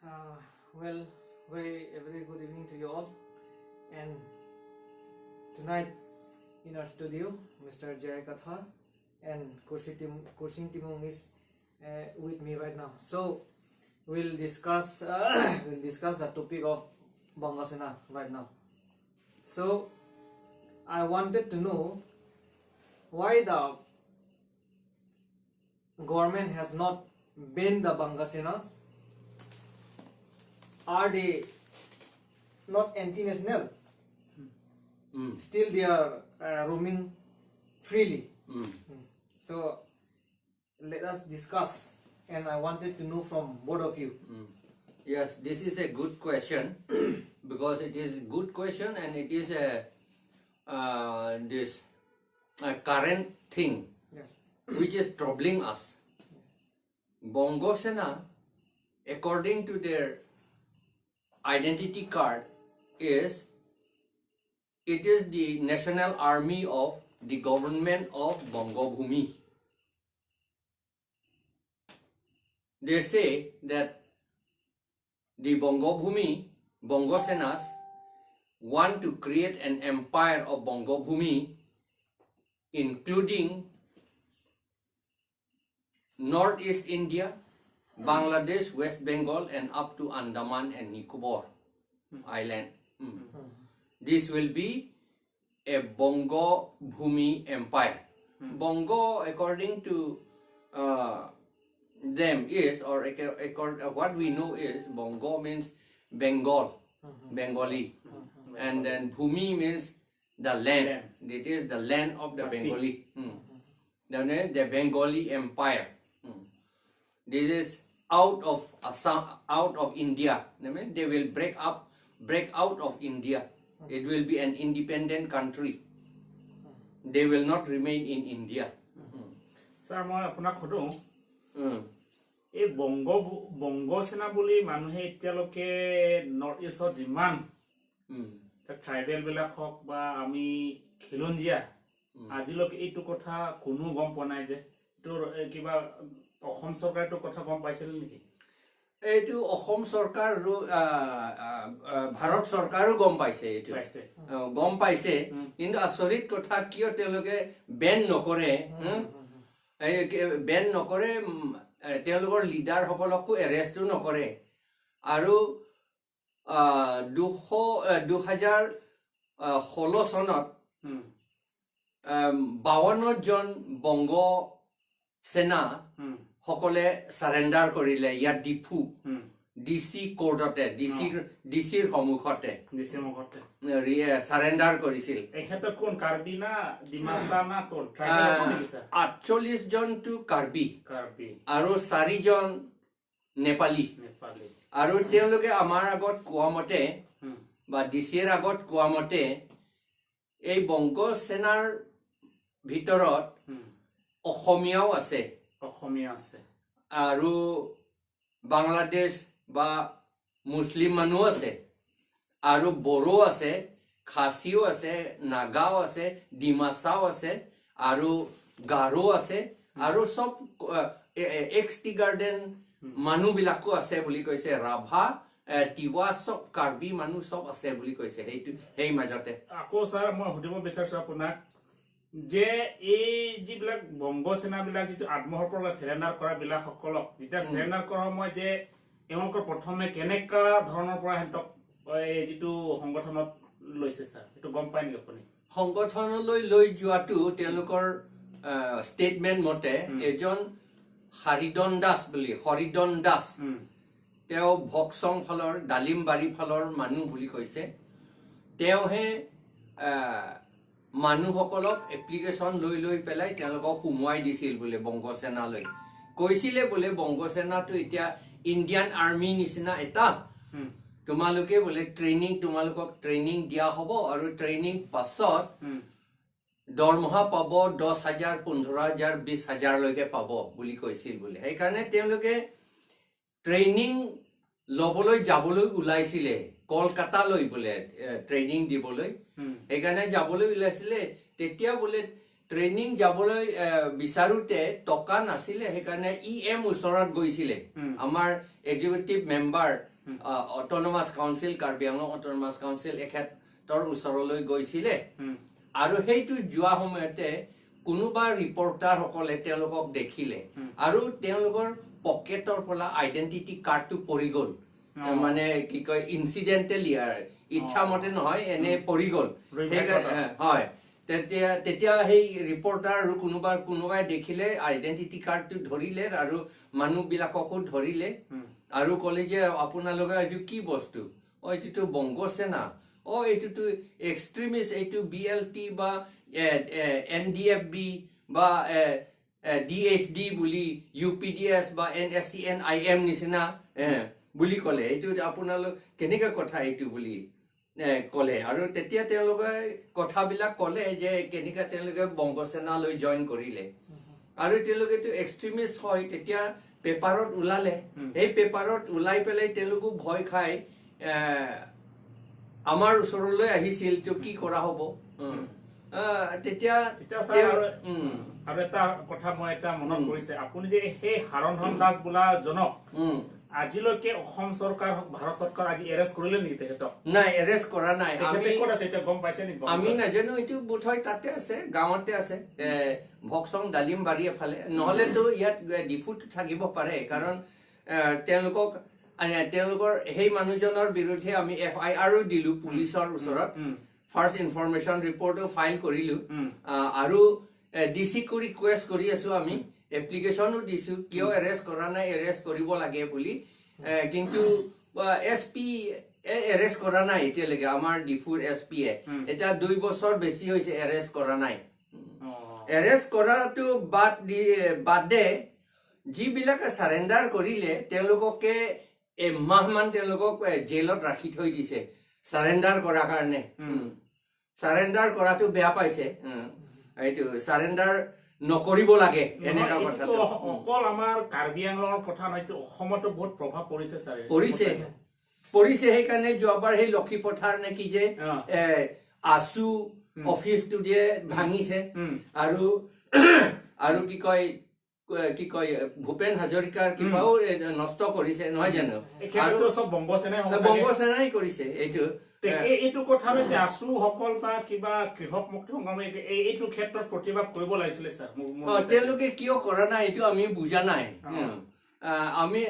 Well, very good evening to you all. And tonight in our studio, Mr. j.i.kathar and Kursing Timung is with me right now. So we'll discuss the topic of bongo sena right now. So I wanted to know why the government has not banned the bongo senas. Are they not anti-national? Still they are roaming freely. So let us discuss, and I wanted to know from both of you. Yes, this is a good question because it is a good question and it is a current thing which is troubling us. Bongo Sena, according to their identity card, it is the national army of the government of Bongo Bhumi. They say that the Bongo Bhumi, Bongo Senas, want to create an empire of Bongo Bhumi, including Northeast India, Bangladesh, West Bengal, and up to Andaman and Nicobar Island. This will be a Bongo Bhumi empire. Bongo, according to them, is, or what we know is, Bongo means Bengal, Bengali, and then Bhumi means the land. It is the land of the Bengali. The Bengali empire. This is out of Assam, out of India. They will break out of India. It will be an independent country. They will not remain in India. Sir, I apunak hodo. A bongo sena boli manuhe itialoke northeast of Jiman. The tribal bila hok ba ami Khilonjia. Azilok itu kotha kunu gom ponai je. To kiba Assam সরকার তো কথা গম পাইছিল নেকি এইটো অসম সরকার ভাৰত সৰকাৰও গম পাইছে এইটো গম পাইছে কিন্তু আচৰিত কথা কিয় তেওঁলোকে বেন নকৰে তেওঁলোকৰ লিডাৰ সকলকো এৰেষ্টও নকৰে আৰু 2016 চনত 52 জন বংগ সেনা সকলে সাৰেন্ডাৰ কৰিলে ইয়া ডিফু ডিসি কোৰ্টতে ডিসিৰ সন্মুখতে সাৰেন্ডাৰ কৰিছিল এখেতে কোন কাৰ্বি না ডিমাসা না কোন ট্ৰাইবেল কমিছা 48 জন টু কাৰ্বি আৰু 4 জন নেপালী আৰু তেওঁলোকে আমাৰ আগত কোৱা মতে বা ডিসিৰ আগত কোৱা মতে এই বংগ সেনাৰ ভিতৰত অসমীয়াও আছে আৰু বাংলাদেশ বা মুসলিম মানুহ আছে আৰু বড়ো আছে খাসীও আছে নাগাও আছে ডিমাসাও আছে আৰু গাৰো আছে আৰু সব এক্সটি গাৰ্ডেন মানুহ বিলাকো আছে বুলি কৈছে ৰাভা তিৱা সব কাৰ্বি মানুহ সব আছে বুলি কৈছে সেই মাজতে আকৌ স্যাৰ মই সুধিব বিচাৰিছো আপোনাক যে এই যিবিলাক বংগ সেনা বিলাক যেটো আত্মসমৰ্পণ সেৰেনাৰ কৰা বিলাক সকলক যেটা সেৰেনাৰ কৰা মই যে এওঁলোকৰ প্ৰথমে কেনেকা ধৰণৰ পৰা হেতক এই যেটো সংগঠনত লৈছে স্যাৰ এটো গম পাই নেকি আপুনি সংগঠনলৈ লৈ যোৱাটো তেওঁলোকৰ ষ্টেটমেন্ট মতে এজন হৰিদন দাস তেওঁ ভক্সং ফলৰ ডালিমবাৰী ফলৰ মানুহ বুলি কৈছে তেওঁহে মানুহসকলক এপ্লিকেশন লৈ পেলাই তেওঁলোকক সুমুৱাই দিছিল বোলে বংগ সেনালৈ কৈছিলে বোলে বংগ সেনাটো এতিয়া ইণ্ডিয়ান আৰ্মি নিচিনা এটা তোমালোকে বোলে তোমালোকক ট্ৰেইনিং দিয়া হ'ব আৰু ট্ৰেইনিং পাছত দৰমহা পাব 10,000 15,000 20,000 লৈকে পাব বুলি কৈছিল বোলে সেইকাৰণে তেওঁলোকে ট্ৰেইনিং লবলৈ যাবলৈ ওলাইছিলে কলকাতা লৈ বোলে ট্ৰেইনিং দিবলৈ এখানে যাবলৈ ওলাইছিলে তেতিয়া বোলে ট্ৰেইনিং যাবলৈ বিচাৰোতে টকা নাছিলে সেইকাৰণে EM ওচৰত গৈছিলে আমাৰ executive member autonomous council Karbi Anglong autonomous council এখেতৰ ওচৰলৈ গৈছিলে আৰু সেইটো যোৱা সময়তে কোনোবা ৰিপৰ্টাৰ সকলে তেওঁলোকক দেখিলে আৰু তেওঁলোকৰ পকেটৰ পৰা আইডেন্টিটি কাৰ্ডটো পৰি গ'ল মানে কি কয় ইনসিডেন্টালি ইচ্ছা মতে নহয় এনে পৰি গ'ল হয় তেতিয়া সেই ৰিপৰ্টাৰ আৰু কোনোবাই দেখিলে আইডেন্টিটি কাৰ্ডটো ধৰিলে আৰু মানুহবিলাককো ধৰিলে আৰু ক'লে যে আপোনালোকে এইটো কি বস্তু এইটো বংগ সেনা এইটো এক্সট্ৰিমিষ্ট এইটো BLT বা NDFB বা DHD বুলি UPDS বা NSCN-IM নিচিনা বুলি ক'লে এইটো আপোনালোক কেনেকা কথা এইটো বুলি ক'লে আৰু তেতিয়া তেওঁলোকে কথাবিলাক ক'লে যে কেনেকা তেওঁলোকে বংগ সেনালৈ জইন কৰিলে আৰু তেওঁলোকে তো এক্সট্ৰিমিষ্ট হয় তেতিয়া পেপাৰত ওলালে এই পেপাৰত ওলাই পেলাই তেওঁলোকো ভয় খাই আমাৰ ওচৰলৈ আহিছিল তো কি কৰা হ'ব তেতিয়া আৰু এটা কথা মই এটা মনত পৰিছে আপুনি যে সেই হাৰণধন দাস বোলা জনক আজিলৈকে অসম চৰকাৰ ভাৰত চৰকাৰ আজি এৰেষ্ট কৰিলে নেকি তেখেতক নাই এৰেষ্ট কৰা নাই আমি ক'ত আছে এটা গম পাইছে নেকি আমি নাজানো এইটো বোধহয় তাতে আছে গাঁৱতে আছে ভক্সং ডালিমবাৰী এফালে নহলেতো ইয়াত ডিফুট থাকিব পাৰে কাৰণ তেওঁলোকৰ সেই মানুহজনৰ বিৰুদ্ধে আমি FIR দিলো পুলিচৰ ওচৰত ফাৰ্ষ্ট ইনফৰমেশ্যন ৰিপৰ্টো ফাইল কৰিলো আৰু DC কো ৰিকুৱেষ্ট কৰি আছো আমি এপ্লিকেশনো দিছো কিয় এৰেষ্ট কৰা নাই এৰেষ্ট কৰিব লাগে বুলি কিন্তু SP এৰেষ্ট কৰা নাই এতিয়ালৈকে আমাৰ ডিফুৰ SP এটা 2 বছৰ বেছি হৈছে এৰেষ্ট কৰা নাই এৰেষ্ট কৰাটো বাদে যিবিলাকে সাৰেন্ডাৰ কৰিলে তেওঁলোককে এমাহমান তেওঁলোকক জেলত ৰাখি থৈ দিছে সাৰেন্ডাৰ কৰাৰ কাৰণে সাৰেন্ডাৰ কৰাটো বেয়া পাইছে এইটো সাৰেন্ডাৰ নকৰিব লাগে এনেকা কথা অকল আমাৰ কাৰ্বি আংলঙৰ কথা নহয় অসমতো বহুত প্ৰভাৱ পৰিছে ছাৰ পৰিছে সেইকাৰণে যোৱাবাৰ সেই লক্ষী পথাৰ নেকি যে আছু অফিচটো দিয়ে ভাঙিছে আৰু কি কয় ভূপেন হাজৰিকাৰ কিবাও নষ্ট কৰিছে নহয় জানো সব বংগ সেনাই কৰিছে এইটো কথা যে আছু সকল বা কিবা কৃষক মুক্তি সংগ্ৰামী এইটো ক্ষেত্ৰত প্ৰতিবাদ কৰিব লাগিছিলে ছাৰ তেওঁলোকে কিয় কৰা নাই এইটো আমি বুজা নাই আমি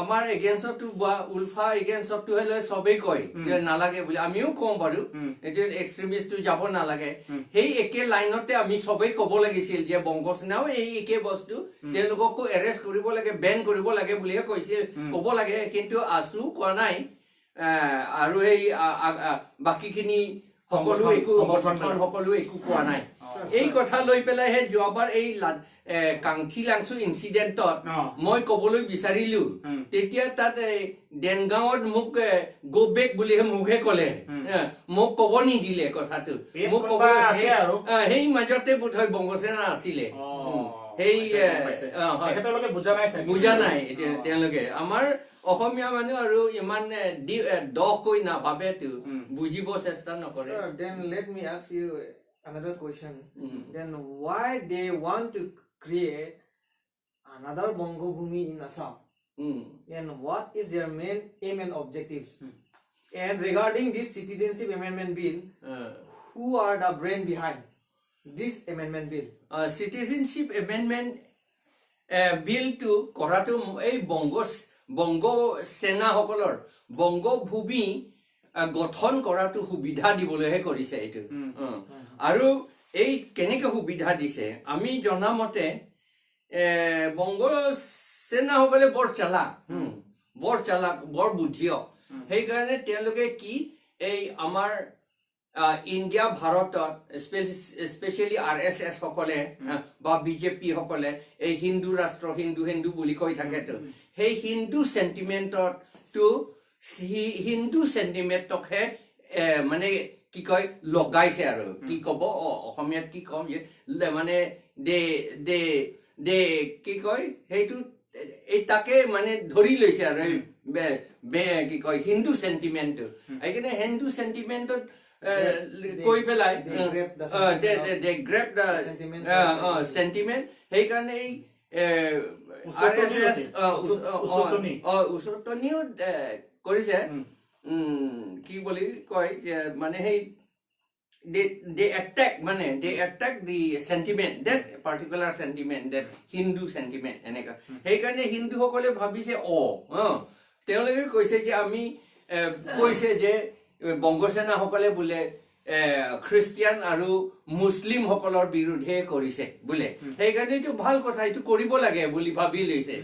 আমাৰ এগেইনষ্টটো উলফা এগেইনষ্টটো হলে সবেই কয় যে নালাগে বুলি আমিও কওঁ বাৰু এইটো এক্সট্ৰিমিষ্টটো যাব নালাগে সেই একে লাইনতে আমি সবেই ক'ব লাগিছিল যে বংগ সেনাও এই একে বস্তু তেওঁলোককো এৰেষ্ট কৰিব লাগে বেন কৰিব লাগে বুলিহে কৈছিল ক'ব লাগে কিন্তু আছু কোৱা নাই আৰু এই বাকীখিনি সকলো একো সংগঠন সকলো একো কোৱা নাই এই কথা লৈ পেলাই হে যোৱাবাৰ এই কাংথি লাংচু ইনসিডেন্টত মই ক'বলৈ বিচাৰিলো তেতিয়া তাত ডেনগাঁৱত মোক গো বেক বুলি মুখে ক'লে মোক ক'ব নিদিলে কথাটো মোক ক'ব সেই মাজতে বোধহয় বংগ সেনা আছিলে সেই বুজা নাই তেওঁলোকে আমাৰ অসমীয়া মানুহ আৰু ইমান দকৈ নাভাবেতো বুজিব চেষ্টা নকৰে Sir, then let me ask you another question. Then why they want to create another Bongo Bhumi in Assam? And what is their main aim and objectives? And regarding this citizenship amendment bill, who are the brain behind this amendment bill? Citizenship amendment bill to কৰাটো এই বংগ সেনা সকলৰ বংগ ভূমি গঠন কৰাটো সুবিধা দিবলৈহে কৰিছে এইটো আৰু এই কেনেকে সুবিধা দিছে আমি জনামতে বংগ সেনা সকলে বৰ চালাক বৰ বুদ্ধিয়ক সেইকাৰণে তেওঁলোকে কি এই আমাৰ ইন্ডিয়া ভাৰতত স্পেচিয়েলি RSS সকলে বা BJP সকলে এই হিন্দু ৰাষ্ট্ৰ হিন্দু বুলি কৈ থাকেতো সেই হিন্দু সেন্টিমেন্টত টু হিন্দু সেন্টিমেন্টকহে মানে কি কয় লগাইছে আৰু কি ক'ব অসমীয়াত কি কম যে মানে দে কি কয় সেইটো এই তাকে মানে ধৰি লৈছে আৰু কি কয় হিন্দু সেন্টিমেন্টটো এইকাৰণে Hindu সেন্টিমেন্টত koi pelai they grab the sentiment hey karone ei RSS usotoniu korise ki boli koi mane hey they attack the sentiment, that particular sentiment, that Hindu sentiment eneka hey karone Hindu hokole bhabise তেওঁলোকে কৈছে যে আমি কৈছে যে বংগসেনা সকলে বুলে Christian আৰু মুছলিম সকলৰ বিৰুদ্ধে কৰিছে বুলে সেই কাৰণে এইটো ভাল কথা এইটো কৰিব লাগে বুলি ভাবি লৈছে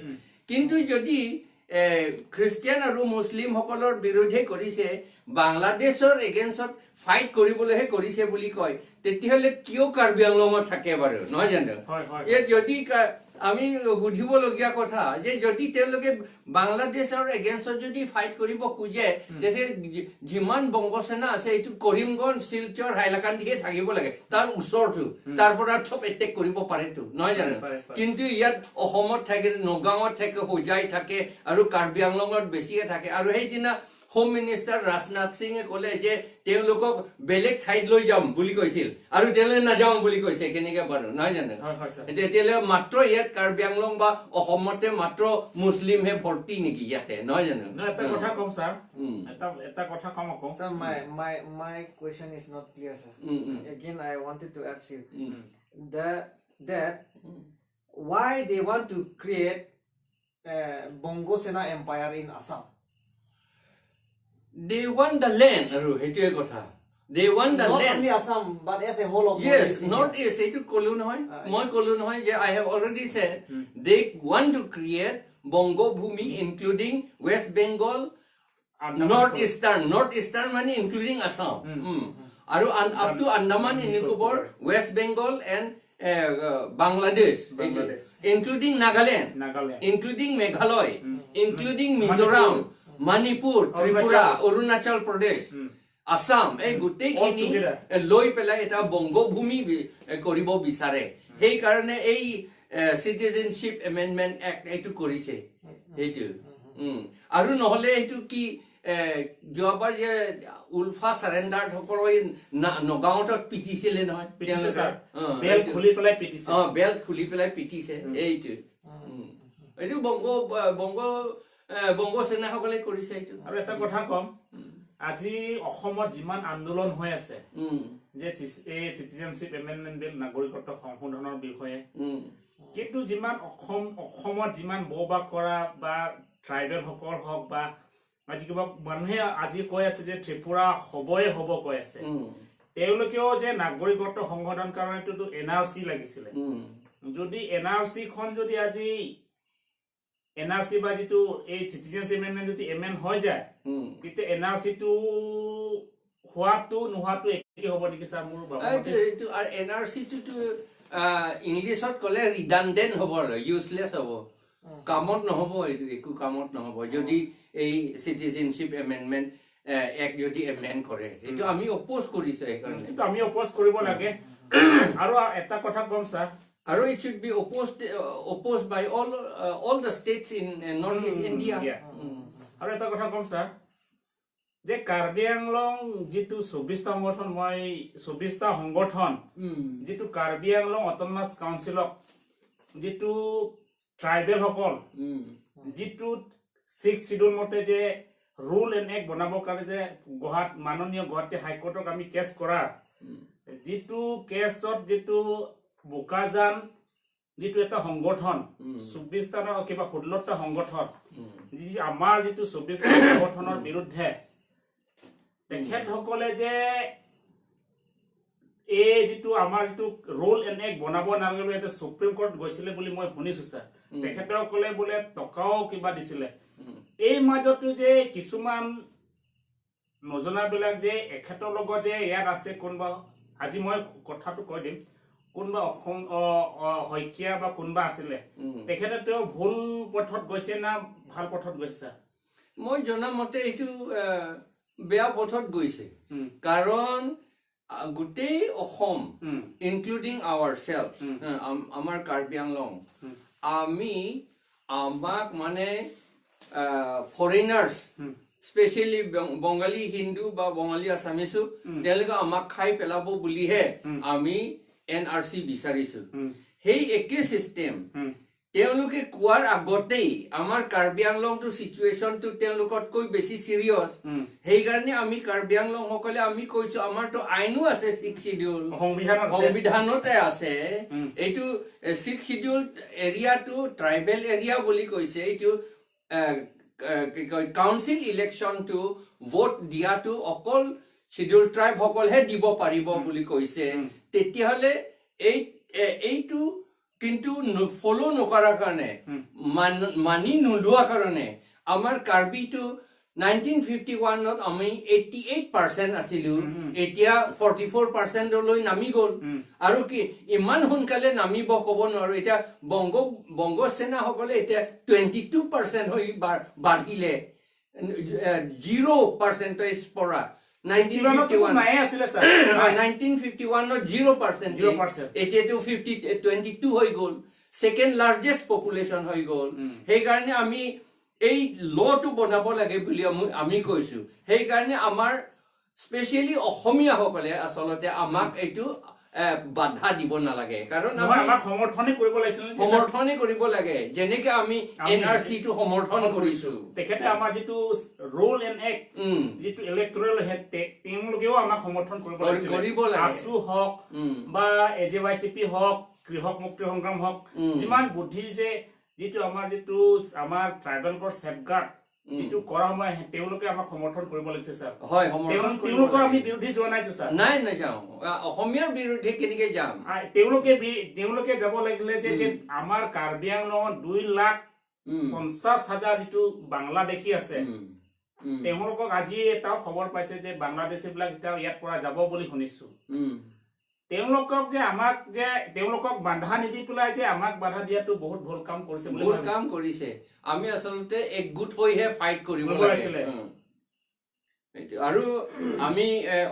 কিন্তু যদি খ্ৰীষ্টিয়ান আৰু মুছলিম সকলৰ বিৰুদ্ধে কৰিছে বাংলাদেশৰ এগেইনষ্টত ফাইট কৰিবলৈহে কৰিছে বুলি কয় তেতিয়াহলে কিয় কাৰ্বি আংলঙত থাকে বাৰু নহয় জানো এই যদি আমি বুধিবলগীয়া কথা যে যদি তেওঁলোকে বাংলাদেশৰ এগেইনষ্টত যদি ফাইট কৰিব খুজে তেতে যিমান বংগসেনা আছে এইটো কৰিমগঞ্জ শিলচৰ হাইলাকান্দিহে থাকিব লাগে তাৰ ওচৰটো তাৰ পৰা থপ এটেক কৰিব পাৰেতো নহয় জানো কিন্তু ইয়াত অসমত থাকে নগাঁৱত থাকে হোজাই থাকে আৰু কাৰ্বি আংলঙত বেছিয়ে থাকে আৰু সেইদিনা হোম মিনিষ্টাৰ ৰাজনাথ সিঙে ক'লে যে তেওঁলোকক বেলেগ ঠাইত লৈ যাম বুলি কৈছিল আৰু তেলে নাযাওঁ বুলি কৈছে কেনেকে বাৰু নহয় জানো তেলে মাত্ৰ ইয়াত কাৰ্বি আংলং বা অসমতে মাত্ৰ মুছলিমহে ভৰ্তি নেকি ইয়াতে নহয় জানো এটা কথা কম স্যাৰ এটা কথা কম আকৌ sir my question is not clear sir again I wanted to ask you that why they want to create Bongo Sena empire in Assam. They want the land, hetuye kotha. They want the not land. Not only Assam, but as a whole of yes, Northeast. Etu kolu noy. Moi kolu noy. Je I have already said they want to create Bongo Bhumi, including West Bengal, Northeastern money, including Assam. Aru up to Andaman and Nicobar, West Bengal and Bangladesh, including Nagaland, including Meghalaya, including Mizoram. Manipur, Tripura, Arunachal Pradesh, Assam, gutei khini loi pelai eta bongo bhumi koribo bisare hei karone ei citizenship amendment act etu korise etu aru nohole etu ki joabar je ulfa surrender hokoloi nogaotot pitisile noy bel khuli pelai pitise eitu etu bongo sena সকলে কৰিছে এইটো আৰু এটা কথা কম আজি অসমত যিমান আন্দোলন হৈ আছে যে এই সিটিজেনশিপ এমেন্ডমেন্ট বিল নাগৰিকত্ব সংশোধনৰ বিষয়ে কিন্তু যিমান অসমত যিমান ববা কৰা বা ট্ৰাইবেল সকল হক বা আজি কিবা মানুহে আজি কৈ আছে যে ত্ৰিপুৰা হবই হব কৈ আছে তেওঁলোকেও যে নাগৰিকত্ব সংশোধন কাৰণেটো এনআৰসি লাগিছিলে যদি এনআৰসি খন যদি আজি এনআরসি বা যেটো এই সিটিজেনশিপ এমেন্ডমেন্ট যদি এমেন্ড হৈ যায় কিন্তু এনআরসি টু হোৱাটো নোহাটো একে হ'ব নেকি স্যাৰ মোৰ বাবা এইটো আর এনআরসি টু ইংলিশত কলে রিডান্ডেন্ট হ'ব ইউজলেস হ'ব কামত নহব এইটো একো কামত নহব যদি এই সিটিজেনশিপ এমেন্ডমেন্ট এক যদি এমেন্ড কৰে এইটো আমি অপোজ কৰিছো এই কাৰণে কিন্তু আমি অপোজ কৰিব লাগে আৰু এটা কথা কম sir it should be opposed by all the states in Northeast India. আৰু এটা কথা কম স্যাৰ যে কাৰ্বি আংলং যেটো 24টা সংগঠন মই 24টা সংগঠন যেটো কাৰ্বি আংলং অটোনমাস কাউন্সিলক যেটো ট্ৰাইবেল সকল যেটো 6 শিডিউল মতে যে ৰুল এন্ড এক বনাব কাৰণে যে মাননীয় গুৱাহাটী হাইকোৰ্টক আমি কেছ কৰা যেটো কেছত যেটো বোকাজান যেটো এটা সংগঠন 24টা কিবা 16টা সংগঠন যি আমাৰ যেটো 24টা সংগঠনৰ বিৰুদ্ধে তেখেত সকলে যে এই যেটো আমাৰ যেটো ৰোল এন্ড এক বনাব নালাগে এটা সুপ্ৰিম কোৰ্ট গৈছিলে বুলি মই শুনিছো স্যার তেখেত সকলে বলে টকাও কিবা দিছিলে এই মাজতো যে কিছুমান নজনা বিলাক যে এখেতৰ লগত যে ইয়াত আছে কোনবা আজি মই কথাটো কৈ দিম কোনবা অসম হইকিয়া বা কোনবা আছিলে তেখেতে ভুল পথত গৈছে না ভাল পথত গৈছে মই জনা মতে এইটো বেয়া পথত গৈছে কাৰণ গোটেই অসম ইনক্লুডিং আৱাৰসেলফ আমাৰ কাৰ্বি আংলং আমাক মানে ফৰেইনাৰ্স স্পেচিয়েলি বঙালী হিন্দু বা বঙালী আছামিছো তেওঁলোকে আমাক খাই পেলাব বুলিহে আমি NRC বিচাৰিছো সেই একে চিষ্টেম তেওঁলোকে কোৱাৰ আগতেই আমাৰ কাৰ্বি আংলংটো চিটুৱেশ্যনটো তেওঁলোকতকৈ বেছি চিৰিয়াছ সেইকাৰণে আমি কাৰ্বি আংলং সকলে আমি কৈছো আমাৰতো আইনো আছে 6 শিডিউল সংবিধানতে আছে এইটো 6 শিডিউল এৰিয়াটো ট্ৰাইবেল এৰিয়া বুলি কৈছে এইটো কাউন্সিল ইলেকশ্যনটো ভোট দিয়াটো অকল শিডিউল ট্ৰাইব সকলহে দিব পাৰিব বুলি কৈছে তেতিয়াহলে এইটো কিন্তু ফলো নকৰাৰ কাৰণে মানি নোলোৱা কাৰণে আমাৰ কাৰ্বিটো 1951ত আমি 88% আছিলো এতিয়া 44% লৈ নামি গল আৰু কি ইমান সোনকালে নামিব ক'ব নোৱাৰো এতিয়া বংগ সেনা সকলে এতিয়া 22% হৈ বাঢ়িলে 0% পৰা 1951 0% এতিয়াটো 22 হৈ গল সেকেন্ড লাৰ্জেস্ট পপুলেশন হৈ গল সেই কাৰণে আমি এই লটো বনাব লাগে বুলি আমি কৈছো সেই কাৰণে আমাৰ স্পেশালি অসমীয়া সকলে আসলতে আমাক এইটো বাধা দিব নালাগে কাৰণ আমাৰ সমৰ্থনে কৰিব লাগে যেনেকে আমি NRC টো সমৰ্থন কৰিছো তেখেতে আমাৰ যেটো ৰোল এণ্ড এক্ট যেটো ইলেক্টৰেল হেড তেওঁলোকেও আমাক সমৰ্থন কৰিব লাগে আসু হক বা AJYCP হক কৃষক মুক্তি সংগ্ৰাম হক যিমান বুদ্ধি যে যেটো আমাৰ ট্ৰাইবেল ফৰ সেফগাৰ্ড যেটো কৰা মই তেওঁলোকে আমাক সমৰ্থন কৰিব লাগিছে স্যাৰ হয় সমৰ্থন তেওঁলোকৰ আমি বিৰোধী জনাইছো স্যাৰ নাই যাও অসমীয়াৰ বিৰোধী কেনেকৈ যাম তেওঁলোকে যাব লাগিলে যে আমাৰ কাৰ্বি আংলঙত 2,50,000 যেটো বাংলাদেশী আছে তেওঁলোকক আজি এটা খবৰ পাইছে যে বাংলাদেশী বিলাক এটা ইয়াত পৰা যাব বুলি শুনিছো তেওঁলোকক বাধা নিদি পেলাই যে আমাক বাধা দিয়াটো বহুত ভুল কাম কৰিছে বুলি ভুল কাম কৰিছে আমি আসলতে একগোট হৈহে ফাইট কৰিব লাগিছিল আৰু আমি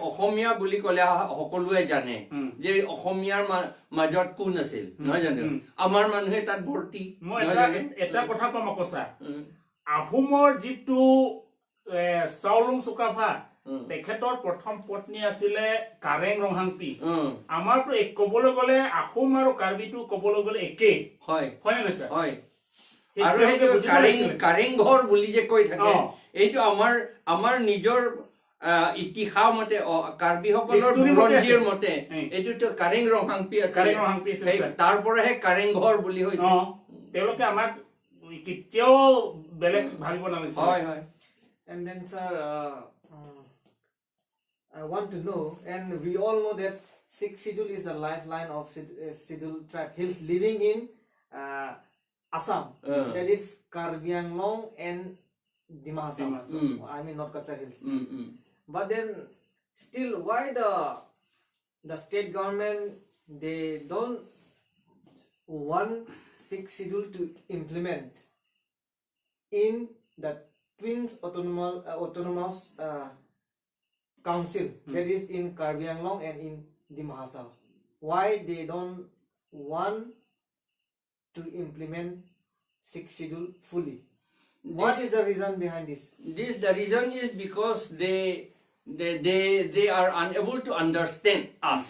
অসমীয়া বুলি ক'লে সকলোৱে জানে যে অসমীয়াৰ মাজত কোন আছিল নহয় জানো আমাৰ মানুহে তাত ভৰ্তি মই এটা কথা কম কৈছা আহোমৰ যেটো চাউলুং চুকাফা তেখেতৰ প্ৰথম পত্নী আছিলে কাৰেং ৰংহাংপি আমাৰটো ক'বলৈ গ'লে আহোম আৰু কাৰ্বিটো ক'বলৈ গ'লে একেই হয় হয় নে স্যাৰ হয় আৰু এইটো কাৰেং ঘৰ বুলি যে কৈ থাকে এইটো আমাৰ নিজৰ ইতিহাস মতে কাৰ্বি সকলৰ বুৰঞ্জীৰ মতে এইটো কাৰেং ৰংহাংপি আছে তাৰ পৰাহে কাৰেং ঘৰ বুলি হৈছে তেওঁলোকে আমাক কেতিয়াও বেলেগ ভাবিব নালাগে হয় হয় and then sir I want to know, and we all know that 6 schedule is the lifeline of scheduled tribe hills living in Assam. That is Karbi Anglong and Dima Hassan. I mean not Kachar Hills. But then still, why the state government they don't want 6 schedule to implement in the Twins autonomous council that is in Karbi Anglong and in Dima Hassan? Why they don't want to implement 6 schedule fully? What is the reason behind this? The reason is because they are unable to understand us.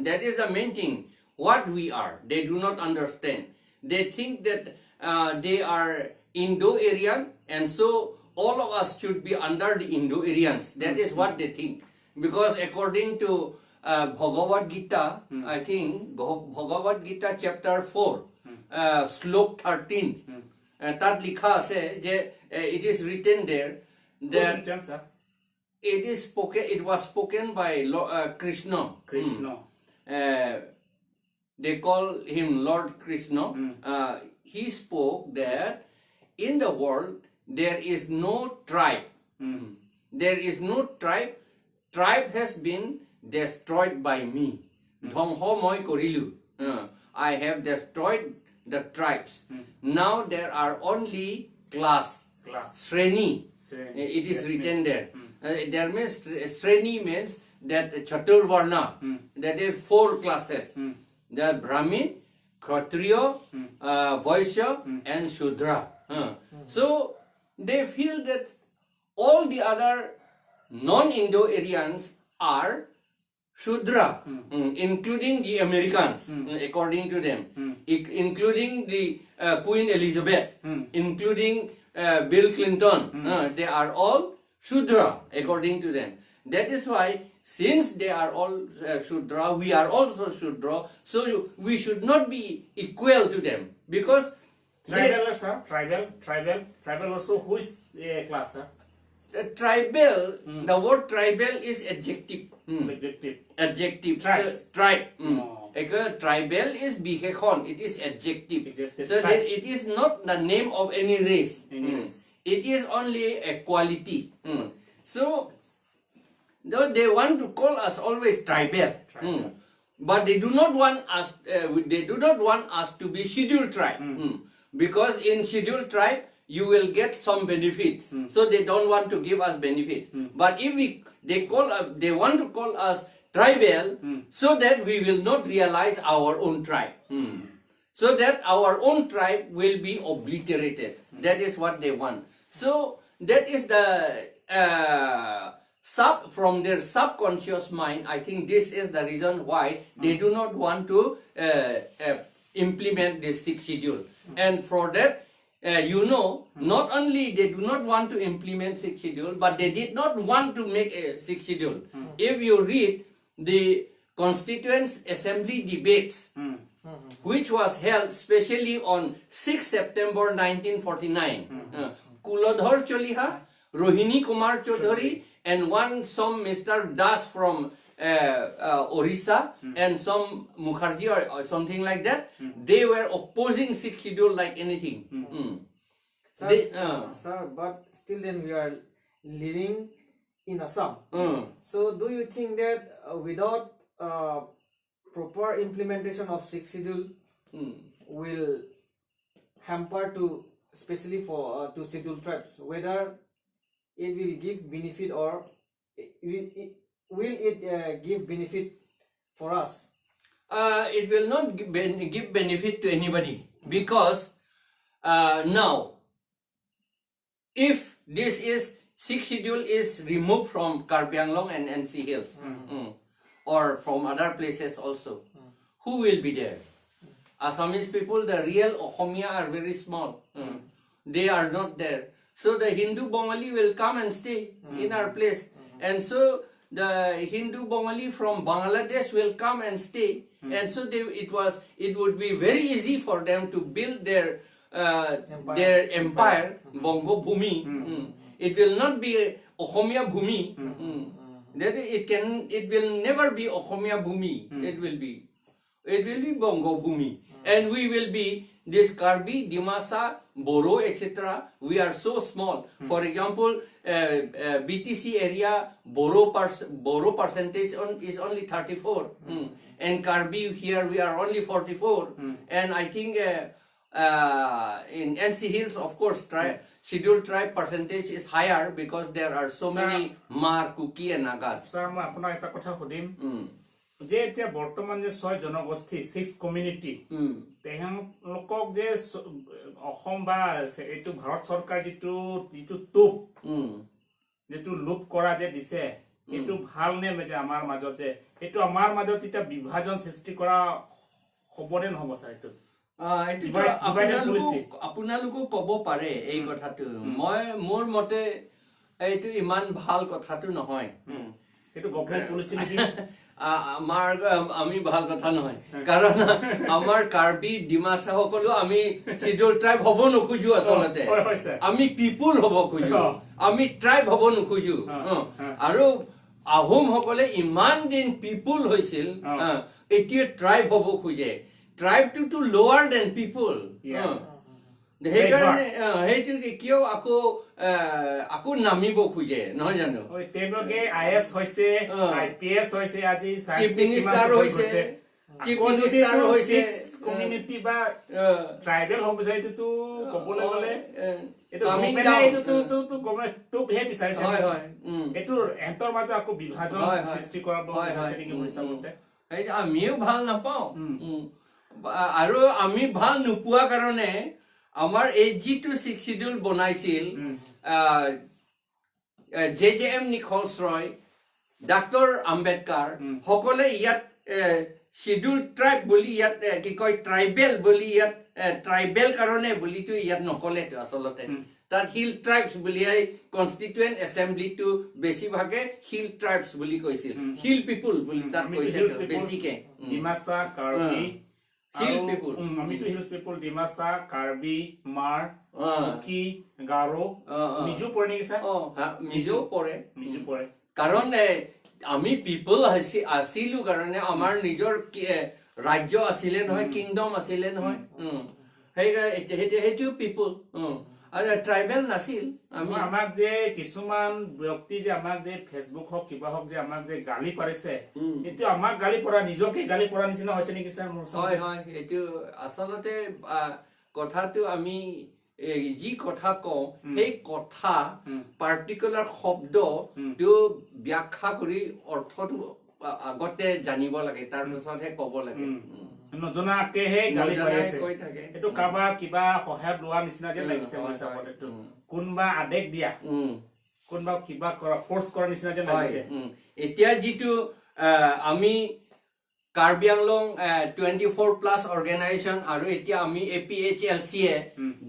That is the main thing. What we are, they do not understand. They think that they are Indo-Aryan, and so all of us should be under the Indo-Aryans. That is what they think. Because according to Bhagavad Gita, I think Bhagavad Gita chapter 4, slok 13, tat likha ase je it is written there that it was spoken by Krishna. They call him Lord Krishna. He spoke that in the world there is no tribe. There is no tribe. Tribe has been destroyed by me. Dhongho moi korilu. I have destroyed the tribes. Now there are only class. Sreni. It is written there. There means Sreni means that Chaturvarna. That is 4 classes. The Brahmin, Kshatriya, Vaishya and Shudra. So they feel that all the other non-Indo-Aryans are Shudra, including the Americans, according to them, including the Queen Elizabeth, including Bill Clinton. They are all Shudra, according to them. That is why, since they are all Shudra, we are also Shudra, so we should not be equal to them, because Tribal, sir. Tribal also. Who is a class, sir? Tribal, the word tribal is adjective. Adjective. Tribes. Tribe. Oh. Tribal is bihekon. It is adjective. So that Tribes. it is not the name of any race. Race. It is only a quality. So though they want to call us always tribal. But they do not want us. They do not want us to be scheduled tribe. Because in scheduled tribe you will get some benefits. So they don't want to give us benefits. But if they want to call us tribal, so that we will not realize our own tribe. So that our own tribe will be obliterated. That is what they want. So that is the from their subconscious mind. I think this is the reason why they do not want to implement this 6th schedule. And for that, not only they do not want to implement 6th schedule, but they did not want to make a 6th schedule. If you read the Constituent Assembly debates, which was held especially on 6 September 1949, Kulodhar Choliha, Rohini Kumar Chaudhary, and some Mr. Das from Orissa, and some Mukherjee or something like that, they were opposing 6th schedule like anything. Sir, but still then we are living in Assam. So do you think that without proper implementation of 6th schedule will hamper to, especially for to scheduled tribes, whether it will give benefit or will it give benefit for us? It will not give benefit to anybody, because now, if this is 6th schedule is removed from Karbikheilongriaapharman and NC Hills, or from other places also, who will be there? Assamese people, the real Ohomia are very small. They are not there. So the Hindu Bengali will come and stay in our place. And so the Hindu Bengali from Bangladesh will come and stay. And so it would be very easy for them to build their empire, Bongo Bhumi. It will not be Ohomia Bhumi. It will never be Ohomia Bhumi. It will be Bongo Bhumi. And we will be this Karbi, Dimasa, Boro, etc. We are so small. For example, BTC area, Boro percentage is only 34. And Karbi here we are only 44. And I think in NC Hills, of course, scheduled tribe percentage is higher because there are so many Mar, Kuki and Nagas. Sir, I have a question. যে এতিয়া বৰ্তমান যে 6 জনগোষ্ঠী 6 community তেওঁলোকক যে অসম বা এইটো ভাৰত চৰকাৰ যিটো টুপ যেটো লুপ কৰা যে দিছে এইটো ভাল নে যে আমাৰ মাজত যে এইটো আমাৰ মাজত এটা বিভাজন সৃষ্টি কৰা হবনে নহব স্যাৰ এইটো আপোনালোকো ক'ব পাৰে এই কথাটো মোৰ মতে এইটো ইমান ভাল কথাটো নহয় এইটো গভৰ্ণমেণ্ট পলিচি নেকি আমি ভাল কথা নহয় কাৰণ আমাৰ কাৰ্বি ডিমাছা সকলো আমি শিডিউল ট্ৰাইব হ'ব নোখোজো আচলতে আমি পিপুল হ'ব খোজো আমি ট্ৰাইব হ'ব নোখোজো আৰু আহোম সকলে ইমান দিন পিপুল হৈছিল এতিয়া ট্ৰাইব হ'ব খোজে ট্ৰাইব টু লোৱাৰ দেন পিপুল সেইকাৰণে সেইটো কিয় আকৌ নামিব খোজে নহয় জানো তেওঁলোকে আইএছ হৈছে আইপিএছ হৈছে আজি চিফ মিনিষ্টাৰ হৈছে কমিউনিটি বা ট্ৰাইবেল হ'ব যাইতো ক'বলৈ গ'লে এটো গভৰ্ণমেণ্টে বিচাৰিছে এটো এন্তৰ মাজত আকৌ বিভাজন সৃষ্টি কৰাব বিচাৰিছে নেকি হিচাপতে আমিও ভাল নাপাওঁ আৰু আমি ভাল নোপোৱা কাৰণে আমাৰ এই যিটো 6th শিডিউল বনাইছিল JJM Nichols Roy, Dr. Ambedkar, সকলে ইয়াত scheduled tribe বুলি ইয়াত কি কয় tribal বুলি ইয়াত tribal কাৰণে বুলি তো ইয়াত নকলে তো আসলতে that hill tribes বুলি constituent assembly to বেছি ভাগে hill tribes বুলি কৈছিল hill people বুলি তাত কৈছিল বেছিকে ডিমাসা কাৰ্বি hill people আমি তো hills people ডিমাসা কাৰ্বি মাৰ কি গাৰো মিজু পৰে নেকি স্যাৰ মিজু পৰে কাৰণ আমি পিপল আছিলো কাৰণে আমাৰ নিজৰ ৰাজ্য আছিলে নহয় কিংডম আছিলে নহয় সেইটো পিপল আৰু ট্ৰাইবেল নাছিল আমি আমাক যে কিছুমান ব্যক্তি যে আমাক যে ফেসবুক হক কিবা হক যে আমাক যে গালি পাৰিছে এটো আমাক গালি পৰা নিজকে গালি পৰা নিচিনা হৈছে নেকি স্যাৰ হয় হয় এটো আসলতে কথাটো আমি যি কথা কওঁ সেই কথা পাৰ্টিকুলাৰ শব্দ তো ব্যাখ্যা কৰি অৰ্থটো আগতে জানিব লাগে তাৰ পিছতহে ক'ব লাগে নজনাকেহে গালি পাৰিছে এটো কাবা কিবা সহায় লোৱা নিচিনা যে লাগিছে মই চাবত এটো কোনবা আদেশ দিয়া কোনবা কিবা কৰা ফোৰ্স কৰা নিচিনা যে লাগিছে এতিয়া যিটো আমি কাৰ্বি আংলং 24+ অৰ্গানাইজেশ্যন আৰু এতিয়া আমি APHLC এ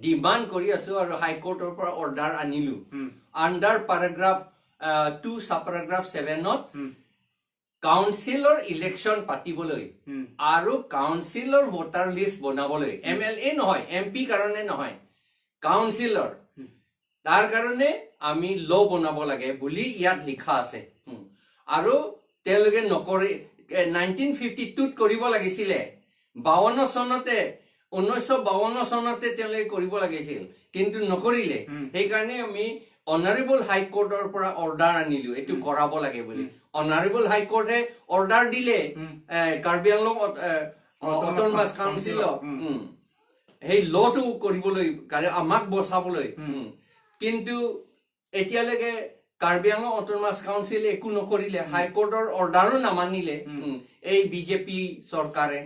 ডিমান্ড কৰি আছো আৰু হাই কোৰ্টৰ পৰা অৰ্ডাৰ আনিলো আন্ডাৰ প্যাৰাগ্ৰাফ 2 সাব প্যাৰাগ্ৰাফ 7 ত কাউন্সিলৰ ইলেকশন পাতিবলৈ আৰু কাউন্সিলৰ ভোটাৰ লিষ্ট বনাবলৈ MLA নহয় MP কাৰণে নহয় কাউন্সিলৰ তাৰ কাৰণে আমি ল বনাব লাগে বুলি ইয়াত লিখা আছে আৰু তেওঁলোকে নকৰে 1952 ত কৰিব লাগিছিলে 52 চনতে 1952 চনতে তেওঁলোকে কৰিব লাগিছিল কিন্তু নকৰিলে সেই কাৰণে আমি অনাৰেবল হাই কোৰ্টৰ পৰা অৰ্ডাৰ আনিলো এটো কৰাব লাগে বুলি অনাৰেবল হাই কোৰ্টে অৰ্ডাৰ দিলে কাৰ্বি আংলং অটোনমাস কাউন্সিল সেই লটো কৰিবলৈ আমাক বচাবলৈ কিন্তু এতিয়ালৈকে কাৰ্বি আংলং অটোনমাস কাউন্সিল একো নকৰিলে হাই কোৰ্টৰ অৰ্ডাৰো নামানিলে এই বিজেপি চৰকাৰে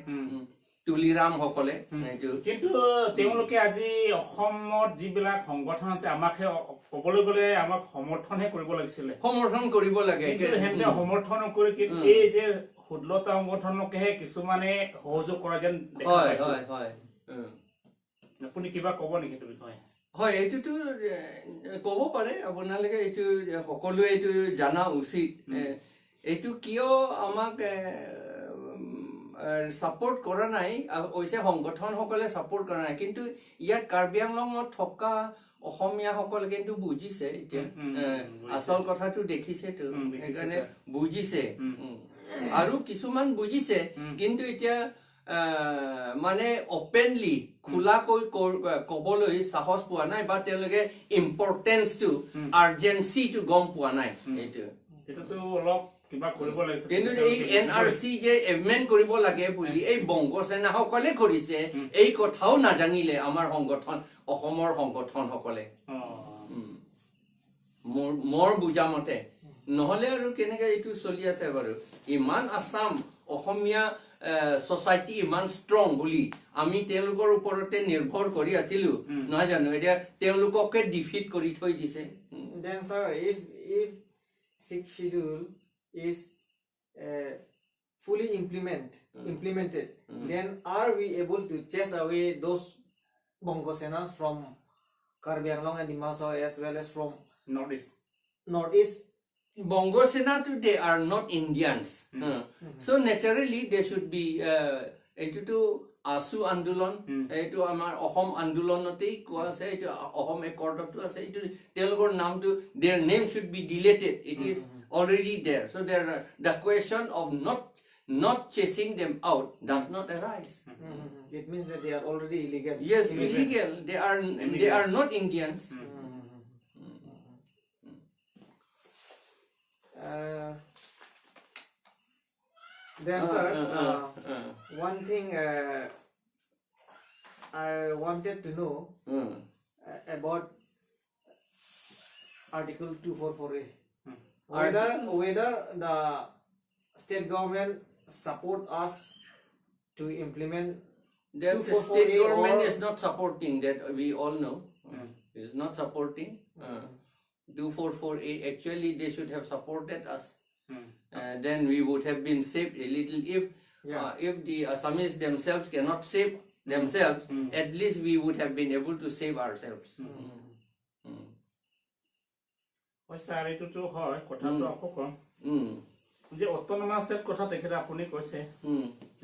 তুলিৰাম সকলে কিন্তু তেওঁলোকে আজি অসমত যিবিলাক সংগঠন আছে আমাক ক'বলৈ গলে আমাক সমৰ্থনহে কৰিব লাগিছিল সমৰ্থন কৰিব লাগে কিন্তু হেনতে সমৰ্থন কৰি কিন্তু এই যে 16টা সংগঠনকহে কিছুমানে সহযোগ কৰা যেন দেখা পাইছে হয় হয় আপুনি কিবা ক'ব নেকি তুমি কয় হয় এটো ক'ব পাৰে আপোনালোকে এটো সকলোৱে এটো জানা উচিত এটো কিয় আমাক সাপোৰ্ট কৰা নাই ওইছে সংগঠন সকলে সাপোৰ্ট কৰা নাই কিন্তু ইয়াত কাৰ্বি আংলঙত থকা অসমীয়া সকল কিন্তু বুজিছে এতিয়া আসল কথাটো দেখিছে তো সেইকাৰণে বুজিছে আৰু কিছুমান বুজিছে কিন্তু এতিয়া মানে ওপেনলি খোলাকৈ ক'বলৈ সাহস পোৱা নাই বা তেওঁলোকে ইম্পৰ্টেন্স টু আৰ্জেন্সি টু গম পোৱা নাই এটো অলপ কিবা কৰিব লাগিছে কিন্তু এই NRC যে এমেন্ড কৰিব লাগে বুলি এই বংগ সেনা সকলে কৰিছে এই কথাও নাজানিলে আমাৰ সংগঠন অসমৰ সংগঠন সকলে মোৰ বুজামতে নহলে আৰু কেনেকৈ এইটো চলি আছে বাৰু ইমান আসাম অসমীয়া সোসাইটি ইমান ষ্ট্ৰং বুলি আমি তেওঁলোকৰ ওপৰতে নিৰ্ভৰ কৰি আছিলো নহয় জানো এতিয়া তেওঁলোককে ডিফিট কৰি থৈ দিছে then sir if 6th schedule is fully implemented then are we able to chase away those bongo senas from Karbi Anglong and Dimasa as well as from northeast bongo sena to they are not Indians so naturally they should be etu to asu andolon etu amar ohom andolonotei ko ase etu ohom accord to ase etu telogor naam to their name should be deleted it is already there so there the question of not chasing them out does not arise it means that they are already illegal yes illegal they are not Indians then sir one thing I wanted to know about article 244A whether the state government support us to implement that the state government is not supporting that we all know is not supporting 244A, actually they should have supported us. Then we would have been saved a little. If the Assamese themselves cannot save themselves, at least we would have been able to save ourselves. যে autonomous state কথা তেখেতে আপুনি কৈছে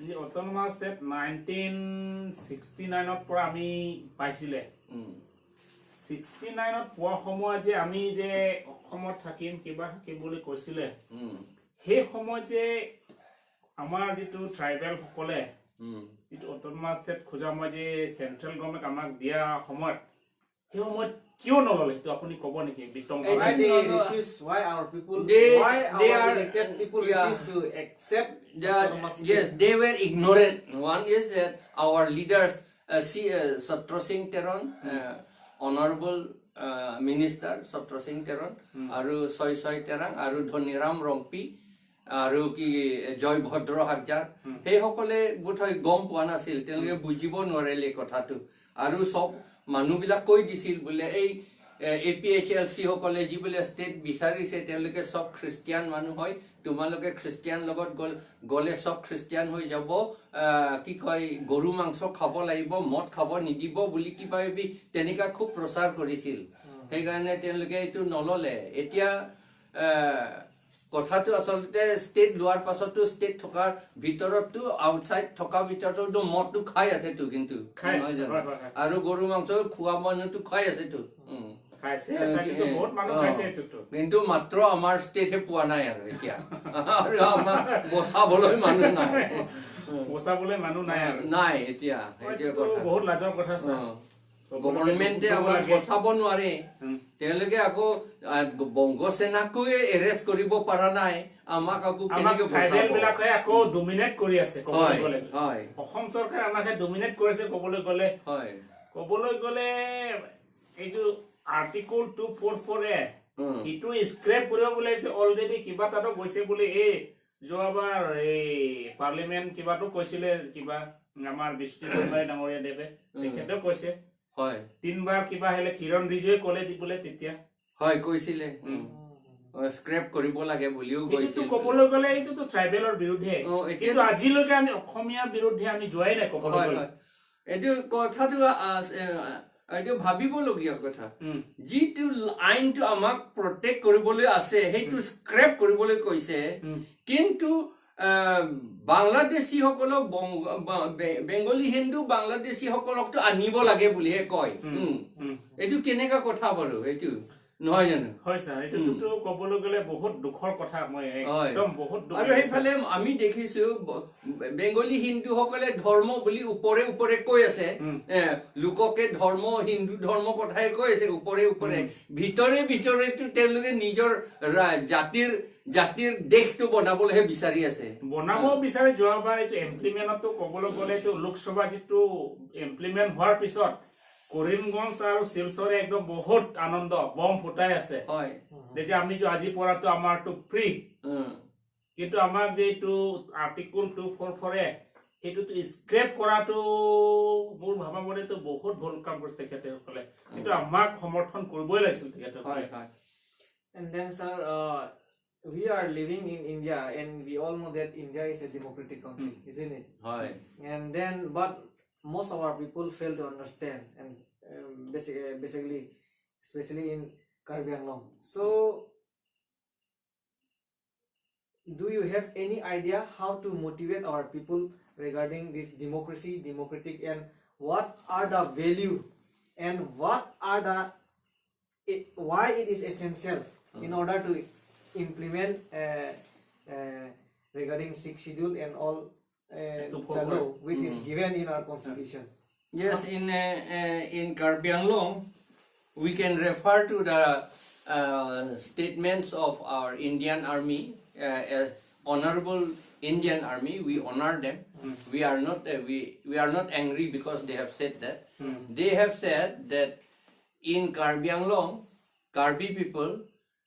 যে autonomous state 1969 ত পৰা আমি পাইছিলে 69 ত পোৱা সময় যে আমি যে অসমত থাকিম কিবা কি বুলি কৈছিলে হে সময় যে আমাৰ যেটো ট্ৰাইবেল সকলে যেটো অটোনমাস ষ্টেট খোজা মই যে সেন্ট্রাল গভর্নমেন্ট আমাক দিয়া সময় হে সময় কিয় নললে তো আপুনি কব নেকি Vikram why our people refuse to accept yes they were ignorant. One is that our leaders Satro Singh Teron, honorable minister Satro Singh Teron, aru Soy Terang, aru Dhoniram Rongpi, aru ki Joy Bhodro Hakjar, he hokole bothoi gom poa nasil teloke bujibo norele kothatu aru sob মানুহ বিলাক কৈ দিছিল বলে এই APHLC হকলে G বলে state বিচাৰিছে তেওঁলোকে সব খ্ৰীষ্টিয়ান মানুহ হয় তোমালোকে খ্ৰীষ্টিয়ান লগত গলে সব খ্ৰীষ্টিয়ান হৈ যাব কি কয় গৰু মাংস খাব লাগিব মদ খাব নিদিব বুলি কিবা বি তেনেকা খুব প্ৰচাৰ কৰিছিল সেই কাৰণে তেওঁলোকে এটো নললে এতিয়া কথাটো আসলতে স্টেট লোৱাৰ পাছতো স্টেট থকাৰ ভিতৰতো আউটসাইড থকা ভিতৰতো মদটো খাই আছে তো কিন্তু আৰু গৰু মাংস খোৱা মানুহটো খাই আছে তো খাইছে সাকিটো বহুত মানুহ খাইছে তো কিন্তু মাত্ৰ আমাৰ স্টেটে পোৱা নাই আৰু এতিয়া আৰু আমাৰ বসাবলৈ মানুহ নাই নাই এতিয়া বহুত লাজৰ কথা আছে গভৰ্নমেন্টে আমাৰ বসাব নোৱাৰে তেওঁলোকে আকৌ বংগো সেনাকো এৰেষ্ট কৰিব পৰা নাই আমাক আকৌ কেনেকৈ বসাব ট্ৰাইবেল বিলাকে আকৌ ডমিনেট কৰি আছে ক'বলৈ গলে হয় অসম চৰকাৰ আমাকে ডমিনেট কৰিছে ক'বলৈ গলে এই যে আৰ্টিকল 244 এ ইটো স্ক্ৰেপ কৰিব বুলাইছে অলৰেডি কিবা তাতো গৈছে বুলি এই যোৱাবাৰ এই পাৰ্লিমেন্ট কিবাটো কৈছিলে কিবা আমাৰ বিষ্ণুবাই ডাঙৰীয়া দেৱে তেখেতে কৈছে হয় তিনবাৰ কিবা হেলে কিৰণ ৰিজয় কলে দিবলে তেতিয়া হয় কৈছিলে স্ক্ৰেপ কৰিব লাগে বুলিও কৈছিল কিন্তু ক'বলৈ গলে এইটো তো ট্ৰাইবেলৰ বিৰুদ্ধে কিন্তু আজিলৈকে আমি অসমীয়া বিৰুদ্ধে আমি যোৱাই নাই ক'বলৈ গলে এটো কথাটো এইটো ভাবিবলগীয়া কথা যিটো আইনটো আমাক প্ৰটেক্ট কৰিবলৈ আছে সেইটো স্ক্ৰেপ কৰিবলৈ কৈছে কিন্তু বাংলাদেশী সকলক বেংগলী হিন্দু বাংলাদেশী সকলকটো আনিব লাগে বুলিহে কয় এইটো কেনেকা কথা বাৰু এইটো নহয় জানো হয় স্যাৰ এইটো ক'বলৈ গলে বহুত দুখৰ কথা মই একদম বহুত দুখ আৰু এইফালে আমি দেখিছো বেংগলী হিন্দু সকলে ধৰ্ম বুলি ওপৰে কৈ আছে লোককে ধৰ্ম হিন্দু ধৰ্ম কথাই কৈ আছে ওপৰে ভিতৰেটো তেওঁলোকে নিজৰ জাতিৰ দেশটো বনাবলৈহে বিচাৰি আছে বনাব বিচাৰে যোৱাবাৰ এইটো ইমপ্লিমেন্টটো ক'বলৈ গলে এইটো লোকসভা যিটো ইমপ্লিমেন্ট হোৱাৰ পিছত কৰিমগঞ্জ আৰু শিলচৰে একদম বহুত আনন্দ বম ফুটাই আছে হয় যে আমি যে আজি পৰাটো আমাৰটো ফ্ৰী কিন্তু আমাক যে এইটো আৰ্টিকল 244 এ এইটো স্ক্ৰেপ কৰাটো মোৰ ভাবা মতেটো বহুত ভুল কাম কৰিছে তেখেতে সকলে কিন্তু আমাক সমৰ্থন কৰিবই লাগিছিল তেখেতে হয় and then sir we are living in India and we all know that India is a democratic country isn't it right and then but most of our people fail to understand and basically especially in Karbikheilongriaapharman so do you have any idea how to motivate our people regarding this democratic and what are the value and what are the why it is essential in order to implement regarding 6th schedule and all the law which is given in our constitution yes in Karbikheilongriaapharman we can refer to the statements of our Indian army honorable Indian army we honor them we are not angry because they have said that they have said that in Karbikheilongriaapharman Karbi people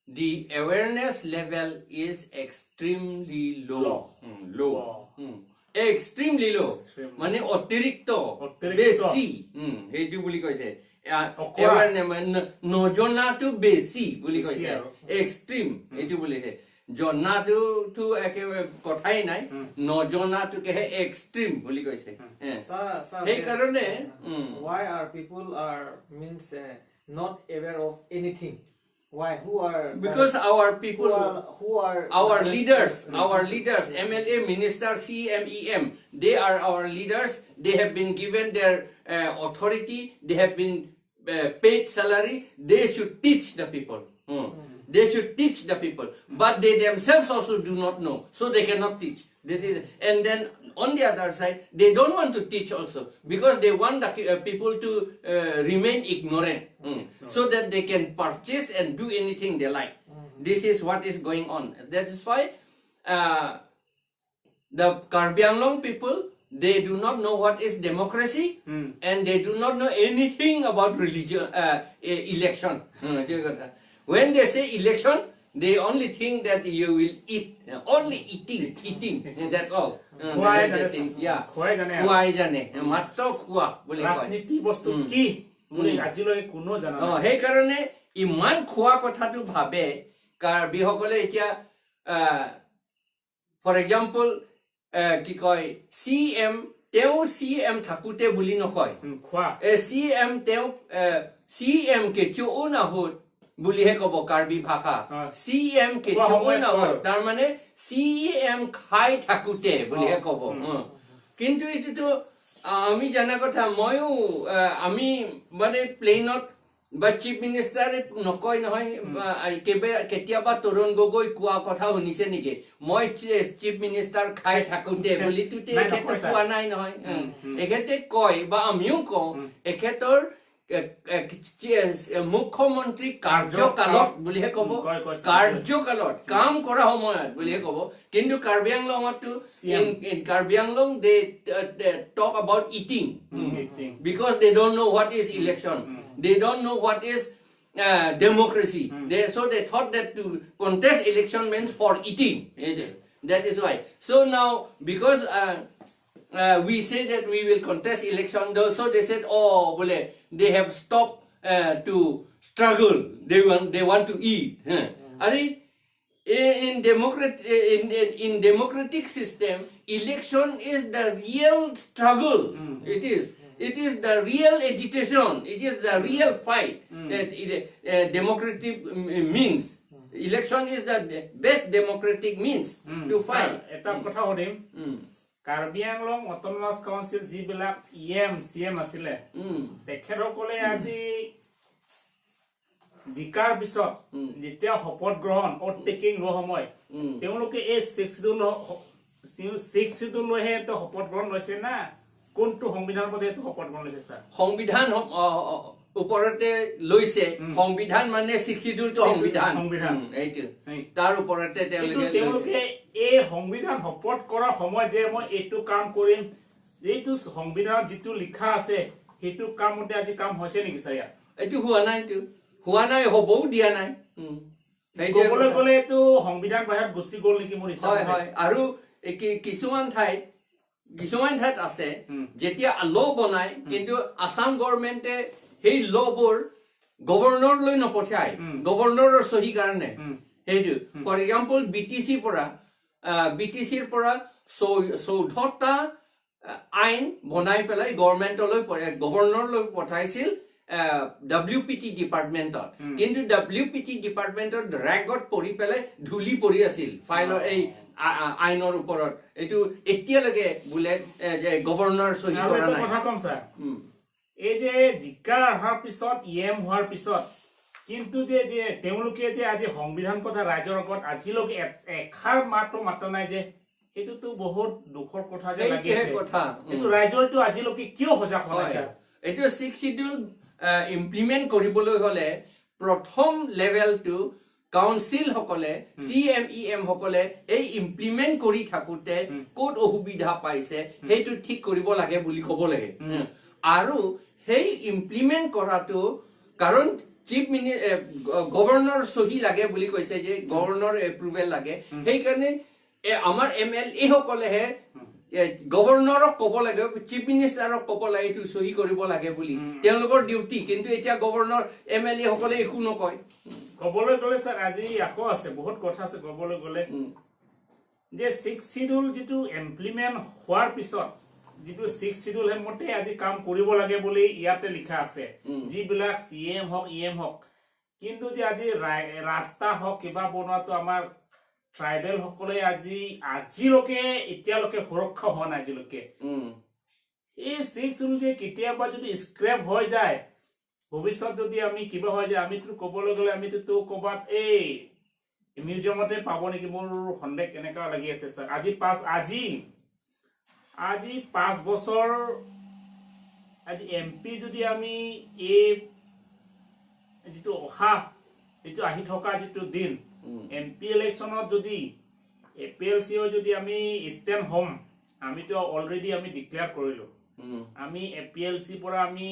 the awareness level is extremely low extremely low মানে অতিৰিক্ত বেছি হেতু বুলি কৈছে নজনাটো বেছি বুলি কৈছে extreme এইটো বুলি জনাটো তো একেবাৰে কথাই নাই নজনাটোকেহে এক্সট্ৰিম বুলি কৈছে সেইকাৰণে why are people are means not aware of anything why who are because our people who are our leaders MLA minister CMEM they are our leaders they have been given their authority they have been paid salary they should teach the people they should teach the people but they themselves also do not know so they cannot teach that is and then on the other side they don't want to teach also because they want the people to remain ignorant so that they can purchase and do anything they like this is what is going on that is why the Karbikheilong people they do not know what is democracy and they do not know anything about religion election when they say election they only think that you will eat only eating that's all খুৱাই জানে মাত্ৰ খোৱা বুলি কয় ৰাজনীতি বস্তু কি বুলি আজিলৈ কোনো জানা নাই সেই কাৰণে ইমান খোৱা কথাটো ভাবে কাৰ্বিসকলে এতিয়া ফৰ এক্সাম্পল কি কয় CM থাকুতে বুলি নকয় খোৱা CM তেওঁ CM কে চৌ নাহত বুলিহে কব কাৰ্বি ভাষা CM কে চৌ নাহত তাৰ মানে CM খাই থাকুতে বুলিহে কব কিন্তু এটো আমি জানা কথা ময়ো আমি মানে প্লেনত বা চিফ মিনিষ্টাৰ নকয় নহয় কেতিয়াবা তৰুণ গগৈ কোৱা কথা শুনিছে নেকি মই চিফ মিনিষ্টাৰ খাই থাকুতে বুলি তুতে এখেতে কোৱা নাই নহয় এখেতে কয় বা আমিও কওঁ এখেতৰ মুখ্যমন্ত্ৰী কাৰ্যকালত বুলিহে কব কাৰ্যকালত কাম কৰা সময়ত বুলিহে কব কিন্তু কাৰ্বিআংলঙতো in Karbikheilong they talk about eating because they don't know what is election they don't know what is democracy so they thought that to contest election means for eating that is why so now because we say that we will contest election so they said oh bole they have stopped to struggle they want to eat in democratic system election is the real struggle it is the real agitation it is the real fight that democratic means election is the best democratic means to fight eta kotha hodim Karbikheilong Autonomous Council jibilak CM asile tekherokole aji jikar bisot jitia hopot grohon or taking lo homoy teoloke e 6 schedule lohe to hopot grohon loise na কোনটো সংবিধান পদে তো হপত বন লৈছে sir সংবিধান উপৰতে লৈছে সংবিধান মানে 62 টো সংবিধান এইটো তাৰ উপৰতে তেওঁলোকে এই সংবিধান হপত কৰা সময় যে মই এটো কাম কৰিম এইটো সংবিধান যেটো লিখা আছে হেতু কামতে আজি কাম হৈছে নেকি স্যার এটো হোৱা নাই হবও দিয়া নাই ক'বলৈ গ'লে এটো সংবিধান বাহিৰত গুচি গ'ল নেকি মোৰ হিচাপে হয় আৰু কিছুমান ঠাইত আছে যেতিয়া ল বনাই কিন্তু আসাম গভৰ্ণমেণ্টে সেই লবোৰ গভৰ্ণৰ লৈ নপঠায় গভৰ্ণৰৰ সহি কাৰণে হেইটো ফৰ এক্সাম্পল BTCৰ পৰা 14টা আইন বনাই পেলাই গভৰ্ণৰ লৈ পঠাইছিল WPT ডিপাৰ্টমেণ্টত কিন্তু WPT ডিপাৰ্টমেণ্টৰ ড্ৰাগত পৰি পেলাই ধুলি পৰি আছিল ফাইলৰ এই আইনৰ ওপৰত এটো এতিয়ালৈকে বুলে গভৰ্ণৰ সহি কৰা নাই কথা কম স্যাৰ এই যে জিকা অহাৰ পিছত হোৱাৰ পিছত কিন্তু যে তেওঁলোকে যে আজি সংবিধান কথা ৰাইজৰ আগত আজিলৈকে এখাৰ মাত্ৰ নাই যে এটোতো বহুত দুখৰ কথা যে লাগিছে কিন্তু ৰাইজৰটো আজিলৈকে কিয় সজাগ হোৱা নাই স্যাৰ এটো 6 শিডিউল ইমপ্লিমেন্ট কৰিবলৈ হলে প্ৰথম লেভেলটো কাউন্সিল হকলে CMEM হকলে এই ইমপ্লিমেন্ট কৰি থাকুতে কোড অসুবিধা পাইছে হেতু ঠিক কৰিব লাগে বুলি ক'ব লাগে আৰু হেই ইমপ্লিমেন্ট কৰাটো কাৰণ চিফ গভৰ্ণৰ সহি লাগে বুলি কৈছে যে গভৰ্ণৰ এপ্ৰুভেল লাগে সেই কাৰণে আমাৰ MLA হকলে হে গভৰ্ণৰক ক'ব লাগে চিফ মিনিষ্টাৰক ক'ব লাগে এইটো সহি কৰিব লাগে বুলি তেওঁলোকৰ ডিউটি কিন্তু এতিয়া গভৰ্ণৰ MLA সকলে একো নকয় ক'বলৈ গ'লে স্যাৰ আজি আকৌ আছে বহুত কথা আছে ক'বলৈ গ'লে যে 6 শিডিউল যেটো ইমপ্লিমেন্ট হোৱাৰ পিছত যেটো 6 শিডিউল মতে আজি কাম কৰিব লাগে বুলি ইয়াতে লিখা আছে যিবিলাক CM হক EM হক কিন্তু যে আজি ৰাস্তা হক কিবা বনোৱাটো আমাৰ ট্ৰাইবেল সকলে আজিলৈকে এতিয়ালৈকে সুৰক্ষা হোৱা নাই আজিলৈকে এই 6 শিডিউল যে কেতিয়াবা যদি স্ক্ৰেপ হৈ যায় ভৱিষ্যত যদি আমি কিবা হৈ যায় আমিতো ক'বলৈ গ'লে আমিতো ক'বাত এই মিউজিয়ামতে পাব নেকি মোৰ সন্দেহ কেনেকা লাগি আছে স্যাৰ আজি 5 বছৰ আজি MP যদি আমি এই যেটো যেটো আহি থকা যেটো দিন MP ইলেকশনত যদি APLC যদি আমি স্ট্যান্ড হোম আমিতো অলৰেডি আমি ডিক্লেয়াৰ কৰিলো আমি APLC পৰা আমি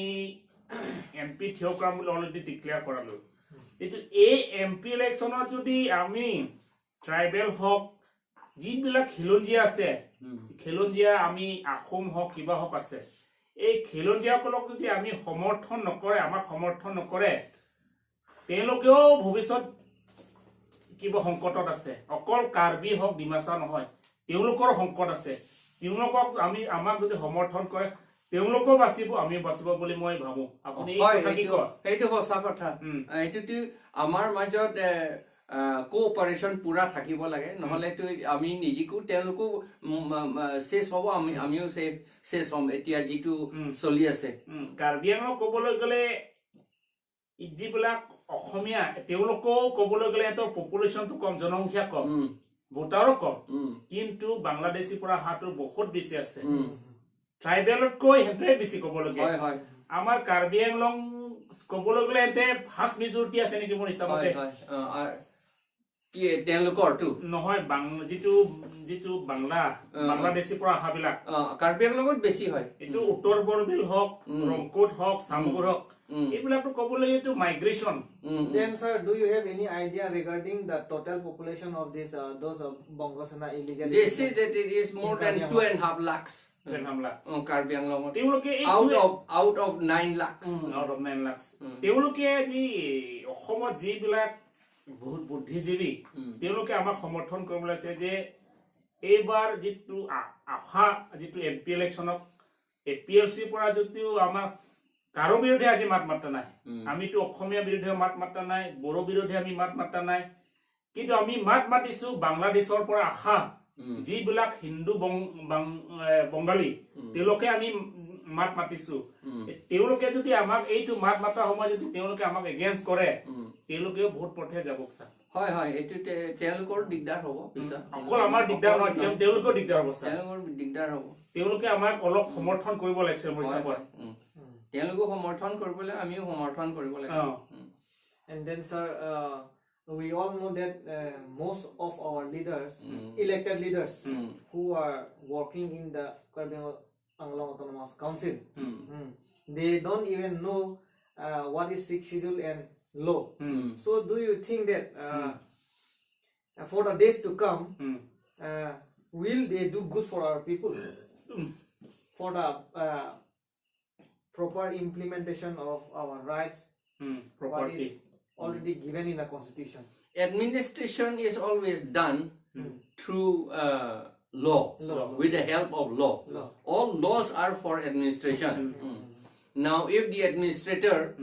MP থিয় কৰাম বুলি অলৰেডি ডিক্লেয়াৰ কৰালো কিন্তু এই MP ইলেকশনত যদি আমি ট্ৰাইবেল হক যিবিলাক খিলঞ্জিয়া আছে খিলঞ্জিয়া আমি আখোম হক কিবা হক আছে এই খিলঞ্জিয়াসকলক যদি আমি সমৰ্থন নকৰে আমাৰ সমৰ্থন নকৰে তেওঁলোকেও ভৱিষ্যত কিবা সংকটত আছে অকল কাৰ্বি হক ডিমাছা নহয় তেওঁলোকৰ সংকট আছে তেওঁলোকক আমি আমাক যদি সমৰ্থন কৰে তেওঁলোকো বাচিব আমি বাচিব বুলি মই ভাবো আপুনি এই কথা কি কয় এইটো সঁচা কথা এইটো আমাৰ মাজত কোঅপাৰেশন পুৰা থাকিব লাগে নহলে তো আমি নিজেকো তেওঁলোকো শেষ হ'ব আমিও শেষ হ'ম এতিয়া যিটো চলি আছে কাৰ্বি আংলং ক'বলৈ গ'লে যিবিলাক অসমীয়া তেওঁলোকো ক'বলৈ গ'লে এতৰ পপুলেশ্যনটো কম জনসংখ্যা কম ভোটাৰো কম কিন্তু বাংলাদেশী পৰা হাতৰ বহুত বেছি আছে ট্ৰাইবেলতকৈ হেঁতে বেছি ক'বলগীয়া আমাৰ কাৰ্বি আংলং ক'বলৈ গ'লে হেঁতে ফাৰ্ষ্ট মেজৰিটি আছে নেকি মোৰ হিচাপতে কি তেওঁলোকৰটো নহয় যিটো বাংলাদেশী পৰা অহাবিলাক কাৰ্বি আংলঙত বেছি হয় এইটো উত্তৰ বৰবিল হওক ৰংকোট হওক চামগুৰ হওক এইবিলাকতো ক'বলৈ এইটো migration Then sir, do you have any idea regarding the total population of those bongo sena illegal? They say that it is more than 2.5 lakhs. 2.5 lakhs. Karbi Anglong. Out of 9 lakhs. Out of 9 lakhs. তেওঁলোকে যি অসমত যিবিলাক বহুত বুদ্ধিজীৱী তেওঁলোকে আমাক সমৰ্থন কৰিবলৈ আছে যে এইবাৰ যিটো যিটো MP ইলেকশ্যনক APLC পৰা যদিও আমাক কাৰো বিৰোধে আজি মাত মাতা নাই আমিতো অসমীয়া বিৰোধে মাত মাতা নাই বড়ো বিৰোধে আমি মাত মাতা নাই কিন্তু আমি মাত মাতিছো বাংলাদেশৰ পৰা যিবিলাক হিন্দু বংগালী তেওঁলোকে আমি মাত মাতিছো তেওঁলোকে যদি আমাক এইটো মাত মাতা সময় যদি তেওঁলোকে আমাক এগেইনষ্ট কৰে তেওঁলোকে বহুত পথে যাব স্যাৰ হয় এইটো তেওঁলোকৰ দিগদাৰ হ'ব পিছত অকল আমাৰ দিগদাৰ নহয় তেওঁলোকৰ দিগদাৰ হ'ব স্যাৰ তেওঁলোকৰ দিগদাৰ হ'ব তেওঁলোকে আমাক অলপ সমৰ্থন কৰিব লাগিছে মোৰ হিচাপত তেওঁলোকক সমৰ্থন কৰিবলৈ আমিও সমৰ্থন কৰিব লাগিব And then sir, we all know that most of our leaders, elected leaders, who are working in the Karbi Anglong Autonomous Council, they don't even know what is 6th schedule and law. So do you think that for the days to come, will they do good for our people? For the proper implementation of our rights, what is already given in the constitution. Administration is always done through law, with the help of law. All laws are for administration. Now if the administrator,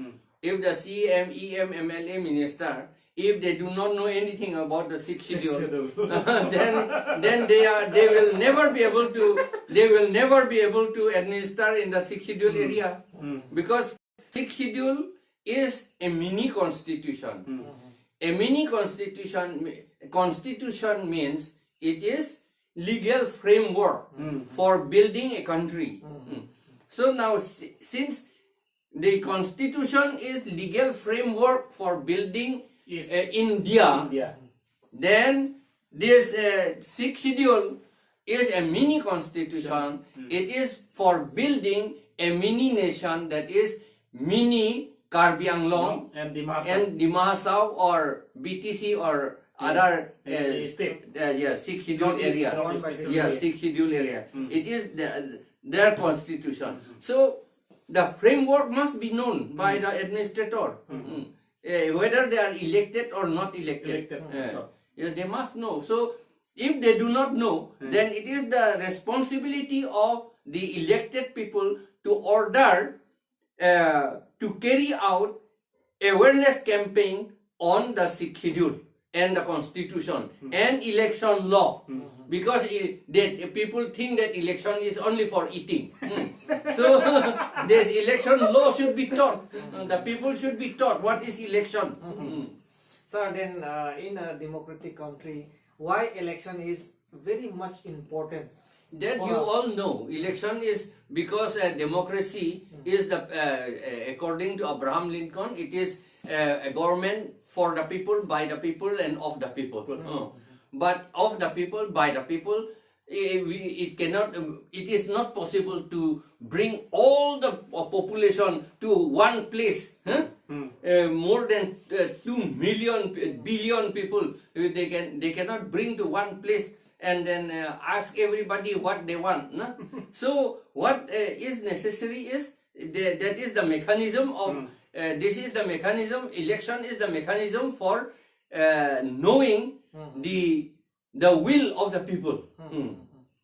if the CM, EM, MLA minister, if they do not know anything about the 6th schedule, then they will never be able to administer in the 6th schedule area because 6th schedule is a mini constitution. A mini constitution means it is legal framework for building a country. So now since the constitution is legal framework for building India, then this 6th schedule is a mini constitution. It is for building a mini nation, that is mini Karbi Anglong and Dimahasau or BTC or other state. yeah, 6 schedule area. Yeah, 6 schedule area. It is their constitution. So the framework must be known by the administrator. Whether they are elected or not elected. Yeah, they must know. So if they do not know, then it is the responsibility of the elected people to order to carry out awareness campaign on the 6th schedule and the constitution and election law, because people think that election is only for eating. So this election law should be taught. The people should be taught what is election. Sir, then in a democratic country, why election is very much important? That you all know, election is because democracy is the according to Abraham Lincoln, it is a government for the people, by the people, and of the people. But of the people, by the people, it is not possible to bring all the population to one place. More than 2 billion people, they cannot bring to one place and then ask everybody what they want. No? So what is necessary is that is the mechanism of this is the mechanism. Election is the mechanism for knowing the will of the people,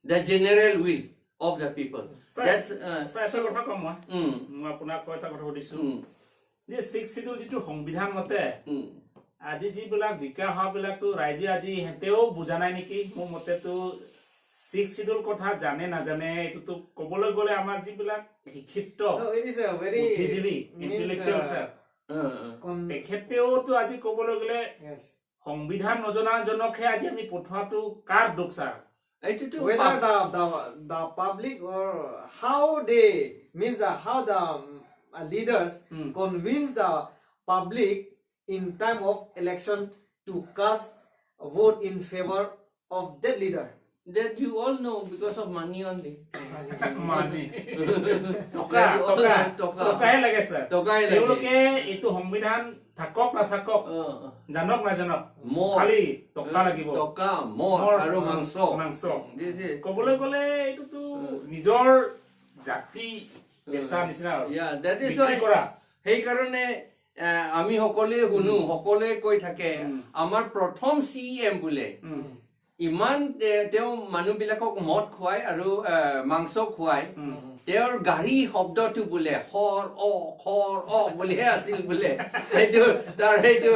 the general will of the people. That's so কথা কম মই আপোনাক কথা সুধিছো যে 6 schedule যেটো সংবিধান মতে আজি যিবিলাক জিকা হবিলাকটো ৰাইজে আজি হেতেও বুজা নাই নেকি মোৰ মতে তো 6 schedule কথা জানে না জানে এটো তো কবলৈ গলে আমাৰ যিবিলাক শিক্ষিত it is a very intellectual sir তেখেতেও তো আজি কবলৈ গলে সংবিধান নজনা জনকহে আজি আমি পঠোৱাটো কাৰ দুখ sir whether the public or how they means how the leaders convince the public in time of election to cast a vote in favor of that leader. That you all know because of money only. Money. Toka lage sir. Euloke itu সংবিধান থাকক না থাকক জানক না জানক খালি টকা লাগিব টকা মদ আৰু মাংস কবলৈ গলে এটো তো নিজৰ জাতি পেশা নিচিনা yeah that is why সেই কাৰণে আমি সকলে শুনো সকলে কৈ থাকে আমাৰ প্ৰথম CM বুলে ইমান তেও মানুহবিলাকক মদ খুৱাই আৰু মাংস খুৱাই তেওঁৰ গাড়ী শব্দটো বুলে খৰ অ বুলিহে আছিল বুলে এইটো তাৰ এইটো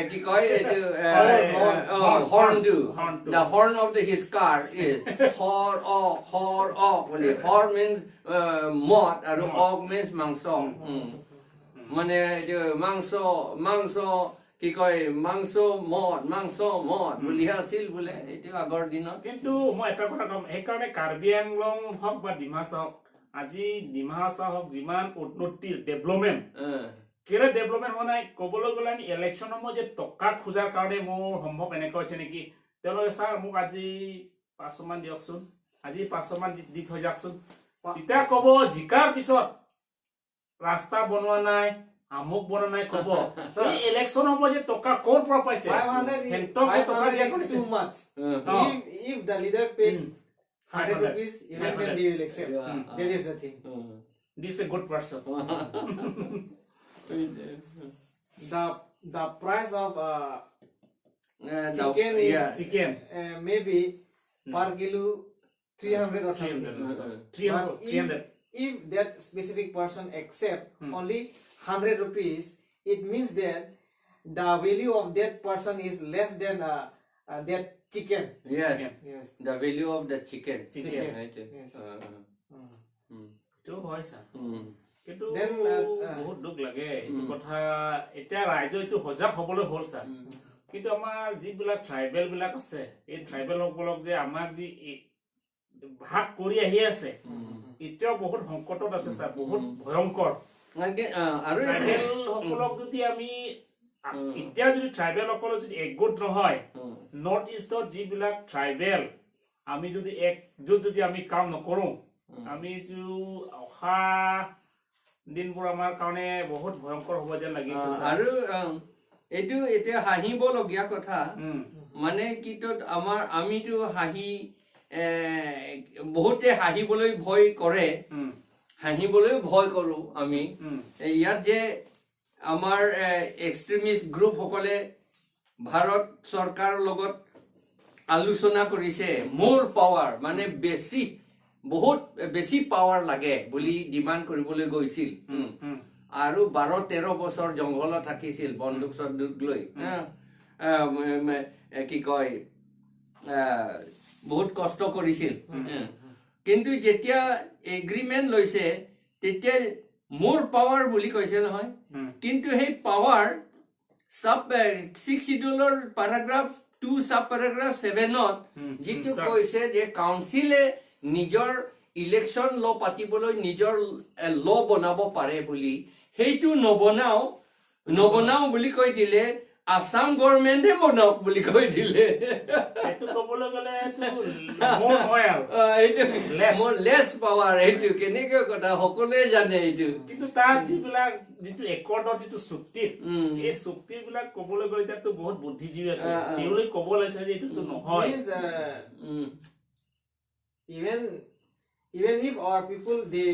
কি কয় এইটো হৰ্নটো the horn of his car is খৰ অ বুলি খৰ means মদ আৰু অ means মাংস মানে এইটো মাংস কি কয় মাংস মদ বুলি আছিল বুলে এইটো আগৰ দিনত কিন্তু মই এটা কথা কম এই কাৰণে কাৰ্বি আংলং হক বা ডিমাছা হক আজি ডিমাছা হক যিমান উন্নতি ডেভেলপমেন্ট কেলে ডেভেলপমেন্ট হোৱা নাই কবলৈ গলে আমি ইলেকশ্যন মই যে টকা খোজাৰ কাৰণে মোৰ সম্ভৱ এনেকৈ হৈছে নেকি তেওঁলোকে স্যাৰ মোক আজি 500 মান দিয়কচোন আজি 500 মান দি থৈ যাকচোন এতিয়া কব জিকাৰ পিছত ৰাস্তা বনোৱা নাই আমুক বনা নাই কব এই ইলেকশন হ'ব যে টকা কোৰ পৰা পাইছে 500 is too much if the leader paid 100 rupees even then they will accept that is the thing this is a good person the price of chicken is chicken maybe per kilo 300 or something 300 if that specific person accept only 100 rupees, it means that the value of that person is less than that chicken. Yes. The value of the chicken. Right? Yes. To hoy sa. Kintu bahut duk lage etu kotha eta raijo etu hojak hobole hol sa. Kintu amar jibilak tribal bilak ase ei tribal hokolok je amak ji bhag kori ahi ase etio bahut honkotot ase sa bahut bhayankor আৰু tribal সকলক যদি আমি এতিয়া যদি tribal সকল যদি একগোট নহয় নৰ্থ ইষ্টত যিবিলাক ট্ৰাইবেল আমি যদি একজোট যদি আমি কাম নকৰো আমি যে অহা দিনবোৰ আমাৰ কাৰণে বহুত ভয়ংকৰ হ'ব যেন লাগিছে আৰু এইটো এতিয়া হাঁহিবলগীয়া কথা মানে কিটো আমাৰ আমিতো হাঁহি বহুতে হাঁহিবলৈ ভয় কৰে হাঁহিবলৈ ভয় কৰো আমি ইয়াত যে আমাৰ এক্সট্ৰিমিষ্ট গ্ৰুপ সকলে ভাৰত চৰকাৰৰ লগত আলোচনা কৰিছে মোৰ পাৱাৰ মানে বেছি বহুত বেছি পাৱাৰ লাগে বুলি ডিমান্ড কৰিবলৈ গৈছিল আৰু 12-13 বছৰ জংঘলত থাকিছিল বন্দুক চন্দুক লৈ কি কয় বহুত কষ্ট কৰিছিল কিন্তু যেতিয়া এগ্ৰিমেন্ট লৈছে তেতিয়া মোৰ পাৱাৰ বুলি কৈছে নহয় কিন্তু সেই পাৱাৰ সাব 6 শিডিউলৰ প্যাৰাগ্ৰাফ 2 সাব প্যাৰাগ্ৰাফ 7ত যেটো কৈছে যে কাউন্সিলে নিজৰ ইলেকশন ল পাতিবলৈ নিজৰ ল বনাব পাৰে বুলি হেইটো নবনাও বুলি কৈ দিলে আসাম গভৰ্ণমেণ্টে বনাওক বুলি কৈ দিলে এটো কবলৈ গলে মোৰ হয় আৰু এইটো মোৰ লেস পাৱাৰ এইটো কেনেকৈ কথা সকলোৱে জানে এইটো কিন্তু তাৰ যিবিলাক যিটো একৰ্ডৰ যিটো চুক্তি এই চুক্তিবিলাক কবলৈ গলে তাতো বহুত বুদ্ধিজীৱী আছে তেওঁলোকে ক'ব লাগে যে এইটো নহয় even if our people they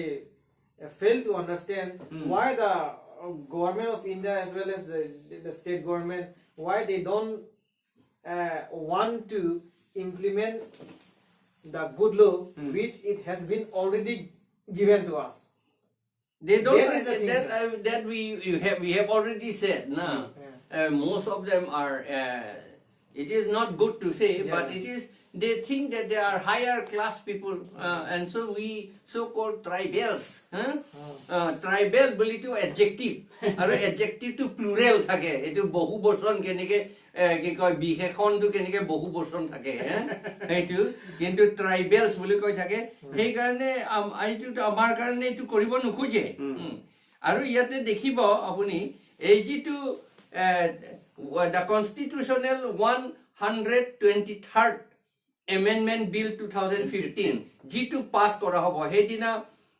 fail to understand why the government of India as well as the state government why they don't want to implement the good law which it has been already given to us. They don't that we have already said most of them are it is not good to say but it is they think that they are higher class people and so we so called tribals tribal boli to adjective aru adjective to plural thake etu bohu boson kenike ki koy bihekhon tu kenike bohu boson thake etu kintu tribals boli koy thake hei karone aitu amar karone etu koribo nukuje aru yate dekhibo apuni ei jitu the constitutional 123rd Amendment Bill 2015 G2 pass kora hobo hedina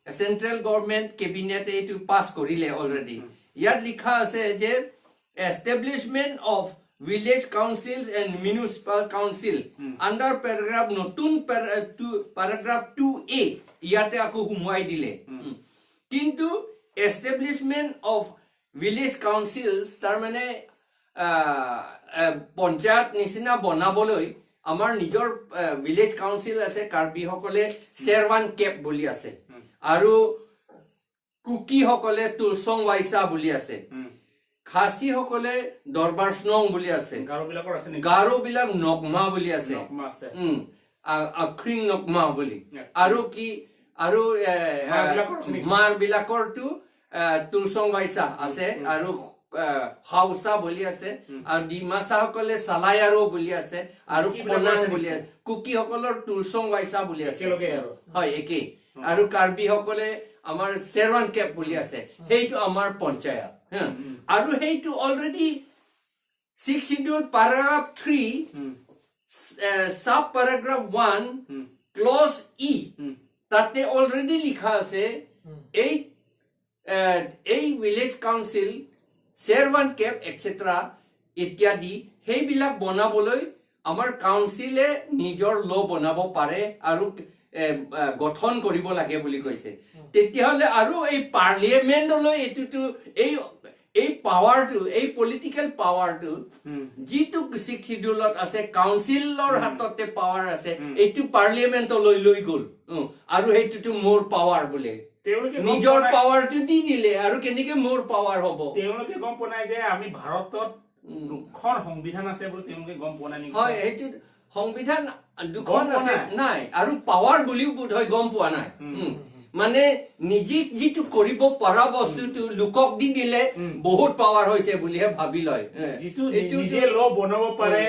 central government cabinet etu pass korile already yat likha ase je establishment of village councils and municipal council under paragraph notun paragraph 2A yate ako humwai dile kintu establishment of village councils tar mane panchayat nisina bonaboloi আমাৰ নিজৰ village council আছে কাৰ্বি সকলে শেৰৱান Cape বুলি আছে আৰু কুকি সকলে তুলসং ওয়াইসা বুলি আছে খাসি সকলে দৰবাৰ স্নং বুলি আছে গাৰো বিলাক নকমা বুলি আছে আখৰিং নকমা বুলি আৰু কি আৰু মাৰ বিলাকৰ টু তুলসং ওয়াইসা আছে আৰু হাউসা বলি আছে আৰু ডিমাসা সকলে সালায়াৰো বলি আছে আৰু কোনাং বলি আছে কুকি সকলৰ তুলসং ওয়াইসা বলি আছে হয় একে আৰু কাৰ্বি সকলে আমাৰ শেৰৱান কেপ বলি আছে হেইটো আমাৰ পঞ্চায়ত আৰু হেইটো অলৰেডি 6 শিডিউল প্যাৰাগ্ৰাফ 3 সাব প্যাৰাগ্ৰাফ 1 ক্লজ ই তাতে অলৰেডি লিখা আছে এই village council Servant cap etc. ইত্যাদি হেইবিলাক বনাবলৈ আমাৰ কাউন্সিলে নিজৰ ল বনাব পাৰে আৰু গঠন কৰিব লাগে বুলি কৈছে তেতিয়াহলে আৰু এই পাৰ্লিয়ামেন্টলৈ এটুটো এই পাৱাৰটো এই পলিটিক্যাল পাৱাৰটো জিটো 6 শিডিউলত আছে কাউন্সিলৰ হাততে পাৱাৰ আছে এইটো পাৰ্লিয়ামেন্টলৈ লৈ গল আৰু হেইটো মোৰ পাৱাৰ বুলি নিজৰ পাৱাৰটো দি দিলে আৰু কেনেকে মোৰ পাৱাৰ হ'ব তেওঁলোকে গম পনাই যে আমি ভাৰতত দুখন সংবিধান আছে বুলি তেওঁলোকে গম পনাই নি হয় এইটো সংবিধান দুখন আছে নাই আৰু পাৱাৰ বুলিও বোধহয় গম পোৱা নাই মানে নিজে যিটো কৰিব পৰা বস্তুটো লোকক দি দিলে বহুত পাৱাৰ হৈছে বুলিহে ভাবি লয় যিটো নিজে ল বনাব পাৰে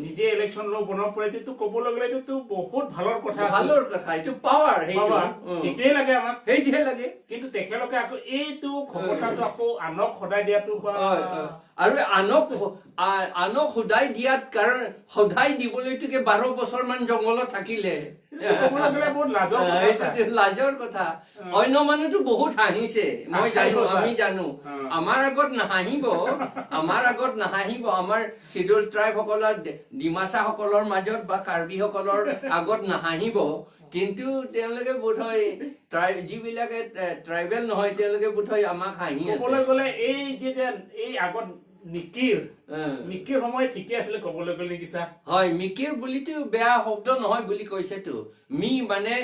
নিজে ইলেকশন ল বনাব পাৰে তো ক'বলৈ গ'লে তো বহুত ভালৰ কথা আছে ভালৰ কথা এটো পাৱাৰ হেইটো এটাই লাগে আমাক হেইটোহে লাগে কিন্তু তেখেতলোকে আকৌ এইটো ক্ষমতাটো আকৌ আনক সদায় দিয়াটো বা আৰু আনক সদায় দিয়াত কাৰণ সদায় দিবলৈটোকে 12 বছৰ মান জংগলত থাকিলে ক'বলৈ গ'লে বহুত লাজৰ কথা অন্য মানুহটো বহুত হাঁহিছে মই জানো আমি জানো আমাৰ আগত নাহাঁহিব আমাৰ শিডিউল ট্ৰাইব সকলৰ ডিমাছা সকলৰ মাজত বা কাৰ্বি সকলৰ আগত নাহাঁহিব কিন্তু তেওঁলোকে বোধহয় যিবিলাকে ট্ৰাইবেল নহয় তেওঁলোকে বোধহয় আমাক হাঁহি আছে ক'বলৈ গ'লে এই যে এই আগত মিকিৰ সময় ঠিকে আছিলে ক'বলৈ গ'লে নেকি হয় মিকিৰ বুলিতো বেয়া শব্দ নহয় বুলি কৈছেতো মি মানে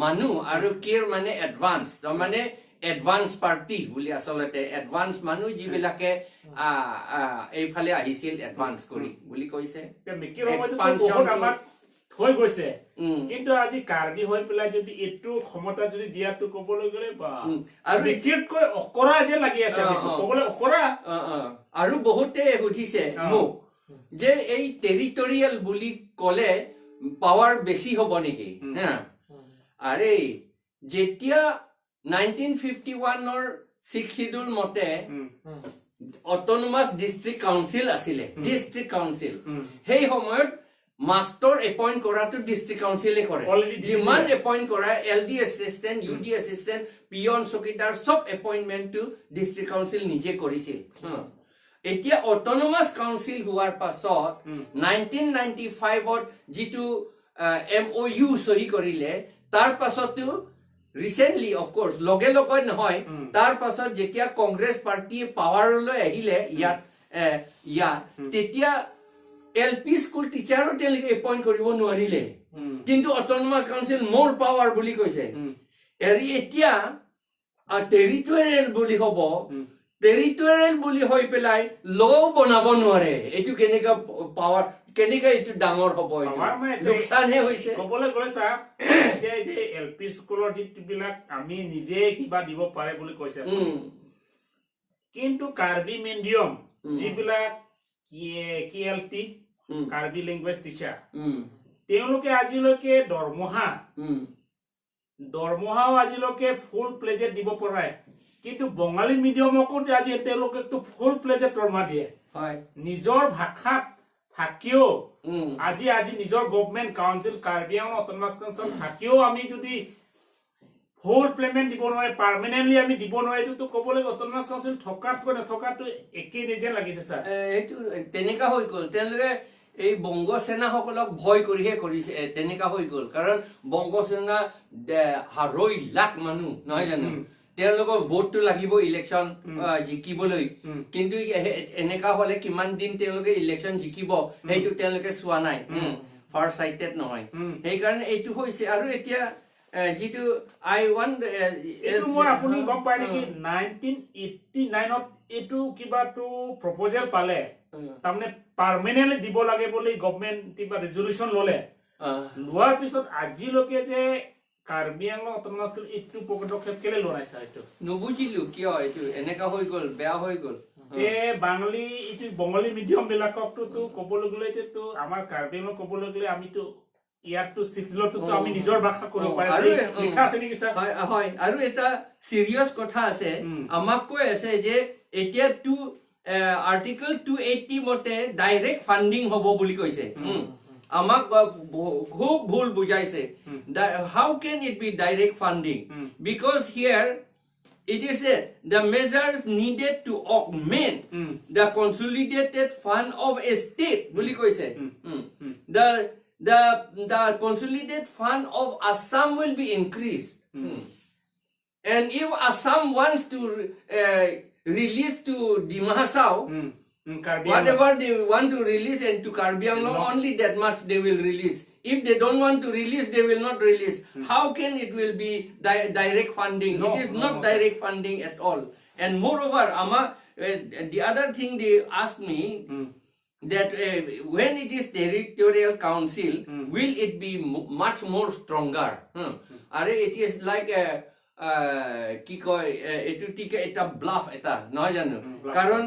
মানুহ আৰু কিৰ মানে এডভান্স মানে এডভান্স পাৰ্টি বুলি আচলতে এডভান্স মানুহ যিবিলাকে এইফালে আহিছিল এডভান্স কৰি বুলি কৈছে মিকিৰ সময়ত হৈ গৈছে কিন্তু আজি কাৰ্বি হৈ পেলাই যদি এইটো ক্ষমতা যদি দিয়াটো ক'বলৈ গ'লে আৰু মিকিৰতকৈ অকৰা যে লাগি আছে ক'বলৈ অকৰা আৰু বহুতে সুধিছে মোক যে এই টেৰিটৰিয়েল বুলি ক'লে পাৱাৰ বেছি হ'ব নেকি আৰে যেতিয়া 1951 6 শিডিউল মতে অটোনমাস ডিস্ট্ৰিক্ট কাউন্সিল আছিলে ডিস্ট্ৰিক্ট কাউন্সিল সেই সময়ত মাস্টাৰ এপইন্ট কৰাটো ডিস্ট্ৰিক্ট কাউন্সিলে কৰে যিমান এপইন্ট কৰা এলডি এসিস্টেন্ট ইউডি এসিস্টেন্ট পিয়ন চকীদাৰ সব এপইন্টমেন্টটো ডিস্ট্ৰিক্ট কাউন্সিল নিজে কৰিছিল এতিয়া অটোনমাস কাউন্সিল হোৱাৰ পাছত 1995ত যিটো MOU সহি কৰিলে তাৰ পাছতো ৰিসেন্টলি অফ কোৰ্স লগে নহয় তাৰ পাছত যেতিয়া কংগ্ৰেছ পাৰ্টিয়ে পাৱাৰলৈ আহিলে ইয়াত তেতিয়া এলপি স্কুল টিচাৰো তেওঁলোকে এপইন্ট কৰিব নোৱাৰিলে কিন্তু অটোনমাস কাউন্সিল মোৰ পাৱাৰ বুলি কৈছে এতিয়া টেৰিটৰিয়েল বুলি হ'ব টেৰিটৰিয়েল বুলি হৈ পেলাই ল বনাব নোৱাৰে এইটো কেনেকা পাৱাৰ কেনেকা এইটো ডাঙৰ হ'ব লোকচানহে হৈছে ক'বলৈ গ'লে এতিয়া যে এলপি স্কুলৰ যিবিলাক আমি নিজে কিবা দিব পাৰে বুলি কৈছে কিন্তু কাৰ্বি মিডিয়াম যিবিলাক KLT কাৰ্বি লেংগুৱেজ টিচাৰ তেওঁলোকে আজিলৈকে দৰমহাও আজিলৈকে ফুল প্লেজেট দিব পৰা কিন্তু বঙালী মিডিয়ামকো আজি তেওঁলোকে ফুল প্লেজেট দৰমহা দিয়ে নিজৰ ভাষাত থাকিও আজি নিজৰ government council Karbi Anglong autonomous council থাকিও আমি যদি ফুল পেমেন্ট দিব নোৱাৰে পাৰ্মানেন্টলি আমি দিব নোৱাৰে তো ক'বলৈ অটোনমাস কাউন্সিল থকাতকৈ নথকাটো একেই নিজে লাগিছে এইটো তেনেকা হৈ গ'ল তেওঁলোকে এই বংগ সেনা সকলক ভয় কৰিহে কৰিছে তেনেকা হৈ গ'ল কাৰণ বংগ সেনা 1.5 লাখ মানুহ নহয় জানো তেওঁলোকৰ ভোটটো লাগিব ইলেকশন জিকিবলৈ কিন্তু এনেকা হলে কিমান দিন তেওঁলোকে ইলেকশন জিকিব সেইটো তেওঁলোকে চোৱা নাই ফাৰ সাইটেড নহয় সেই কাৰণে এইটো হৈছে আৰু এতিয়া যিটো আই ওয়ান মই আপুনি গম পায় নেকি 1989ত এইটো কিবাটো প্ৰপ'জেল পালে তাৰমানে পাৰ্মানেন্টলি দিব লাগে বুলি গভৰ্ণমেণ্ট কিবা ৰেজলিউচন ললে লোৱাৰ পিছত আজিলৈকে যে কাৰ্বি আংলং অটোনমাস এইটো পদক্ষেপ কেলে লৰাইছে এইটো নুবুজিলো কিয় এইটো এনেকা হৈ গ'ল বেয়া হৈ গ'ল বঙালী মিডিয়াম বিলাককতো ক'বলৈ গ'লে তো আমাৰ কাৰ্বি আংলং ক'বলৈ গ'লে আমিতো ইয়াৰটো 6 লটো আমি নিজৰ ভাষা কৰিব পাৰো আৰু লিখা আছে নেকি স্যাৰ হয় আৰু এটা সিৰিয়াস কথা আছে আমাক কৈ আছে যে এতিয়া আৰ্টিকল 280 মতে ডাইৰেক্ট ফান্ডিং হ'ব বুলি কৈছে আমাক খুব ভুল বুজাইছে how can it be direct funding because here it is said the measures needed to augment the consolidated fund of a state বুলি কৈছে the consolidated fund of Assam will be increased and if Assam wants to release to Dimahasau whatever they want to release and to Karbi Anglong only that much they will release if they don't want to release they will not release how can it will be direct funding it is not direct funding at all and moreover the other thing they asked me that when it is territorial council will it be much more stronger it is like কি কয় এটো টিকে এটা bluff এটা নহয় জানো কাৰণ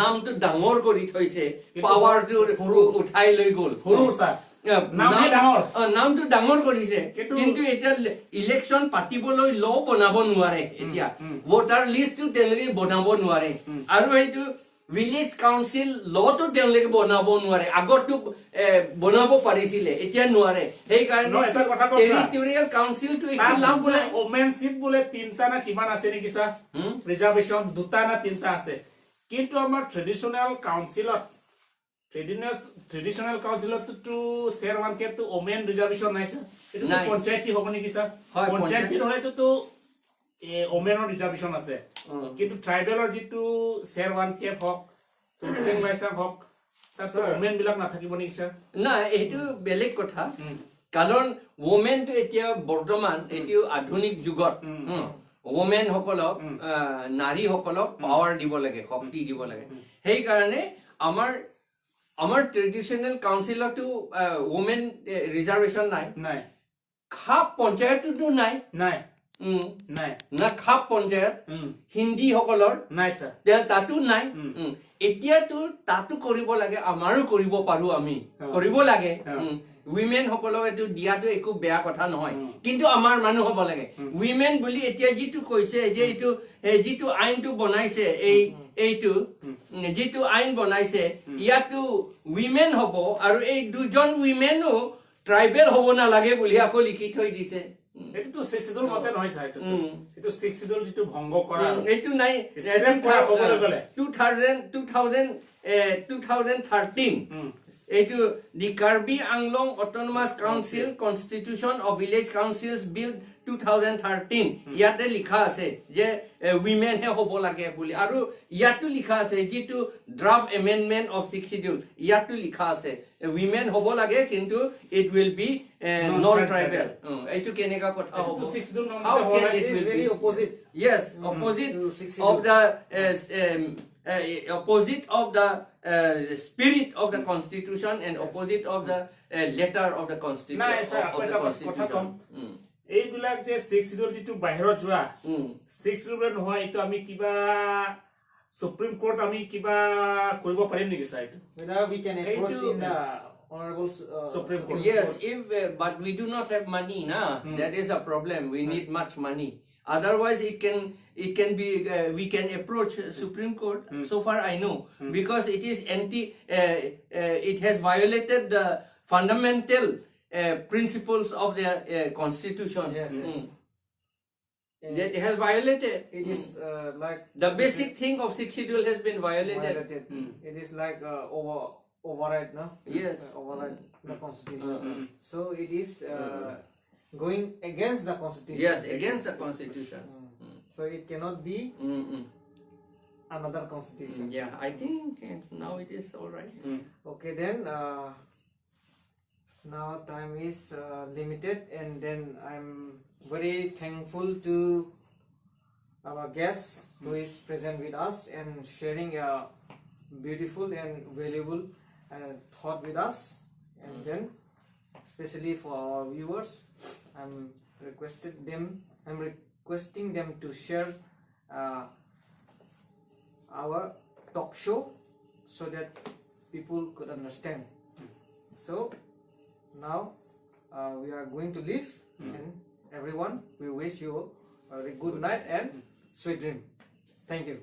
নামটো ডাঙৰ কৰি থৈছে পাৱাৰটো উঠাই লৈ গ'ল নামটো ডাঙৰ কৰিছে কিন্তু এতিয়া ইলেকশ্যন পাতিবলৈ ল বনাব নোৱাৰে এতিয়া ভোটাৰ লিষ্টটো তেওঁলোকে বনাব নোৱাৰে আৰু এইটো ভিলেজ কাউন্সিল লটো তেওঁলোকে বনাব নোৱাৰে আগতো বনাব পাৰিছিলে এতিয়া নোৱাৰে সেই কাৰণে টেৰিটৰিয়েল কাউন্সিলটো একো লাভ নাই ওমেন সিট বোলে 3টা না কিমান আছে নেকি স্যাৰ ৰিজাৰ্ভেশন 2টা না 3টা আছে কিন্তু আমাৰ ট্ৰেডিশনাল কাউন্সিলত তো চেয়াৰম্যান কে তো ওমেন ৰিজাৰ্ভেশন নাই স্যাৰ এটো পঞ্চায়তী হ'ব নেকি স্যাৰ পঞ্চায়তী হলেতো তো ওমেনৰ ৰিজাৰ্ভেশন আছে কিন্তু ট্ৰাইবেলৰ যেটো চেয়াৰম্যান কে হক তুলসিং লাইসা হক তাতে ওমেন বিলাক নাথাকিব নেকি স্যাৰ না এটো বেলেগ কথা কাৰণ ওমেন তো এতিয়া বৰ্তমান এটো আধুনিক যুগত ওমেন সকলক নাৰী সকলক পাৱাৰ দিব লাগে শক্তি দিব লাগে সেই কাৰণে আমাৰ ট্ৰেডিশনাল কাউন্সিলতো ওমেন ৰিজাৰ্ভেশন নাই খাপ পঞ্চায়তটো নাই না খাপ পঞ্চায়ত হিন্দী সকলৰ নাই স্যাৰ তাতো নাই এতিয়াতো তাতো কৰিব লাগে আমাৰো কৰিব পাৰো আমি কৰিব লাগে উইমেন সকলক এটো দিয়াটো একো বেয়া কথা নহয় কিন্তু আমাৰ মানুহ হ'ব লাগে উইমেন বুলি এতিয়া যেটো কৈছে যে এটো যেটো আইনটো বনাইছে এইটো যেটো আইন বনাইছে ইয়াতো উইমেন হ'ব আৰু এই দুজন উইমেনো ট্ৰাইবেল হ'ব না লাগে বুলি আকৌ লিখি থৈ দিছে এটো তো 6 শিডিউল মতে নহয় স্যাৰ এটো 6 শিডিউল যেটো ভংগ কৰা এটো নাই 2013 এটো দি Karbi Anglong autonomous council constitution of village council's বিল 2013 ইয়াতে লিখা আছে যে উইমেন হে হ'ব লাগে বুলি আৰু ইয়াতো লিখা আছে যেটো ড্ৰাফট এমেন্ডমেন্ট অফ 6 শিডিউল ইয়াতো লিখা আছে উইমেন হ'ব লাগে কিন্তু it will be non tribal এটো কেনেকা কথা হ'ব 6 schedule non it is very opposite yes opposite of the opposite of the spirit of the constitution and opposite of the letter of the constitution নাই sir এটা কথা কম এই বিলাক যে 6 শিডিউল যেটো বাহিৰত যোৱা 6 শিডিউল নহয় এটো আমি কিবা সুপ্ৰিম কোৰ্ট আমি কিবা কৰিব পাৰিম নেকি স্যাৰ এটো we can approach in the honorable Supreme Court yes if but we do not have money that is a problem we need much money otherwise it can be we can approach Supreme Court so far I know because it is it has violated the fundamental principles of the constitution yes that has violated it is like the basic thing of 6 schedule has been violated. It is like override yes override the constitution so it is going against the constitution yes against the constitution so it cannot be another constitution yeah I think now it is all right okay then now time is limited and then I'm very thankful to our guest who is present with us and sharing a beautiful and valuable thought with us and then especially for our viewers I'm requesting them to share our talk show so that people could understand so now we are going to leave and everyone we wish you a very good night and sweet dream thank you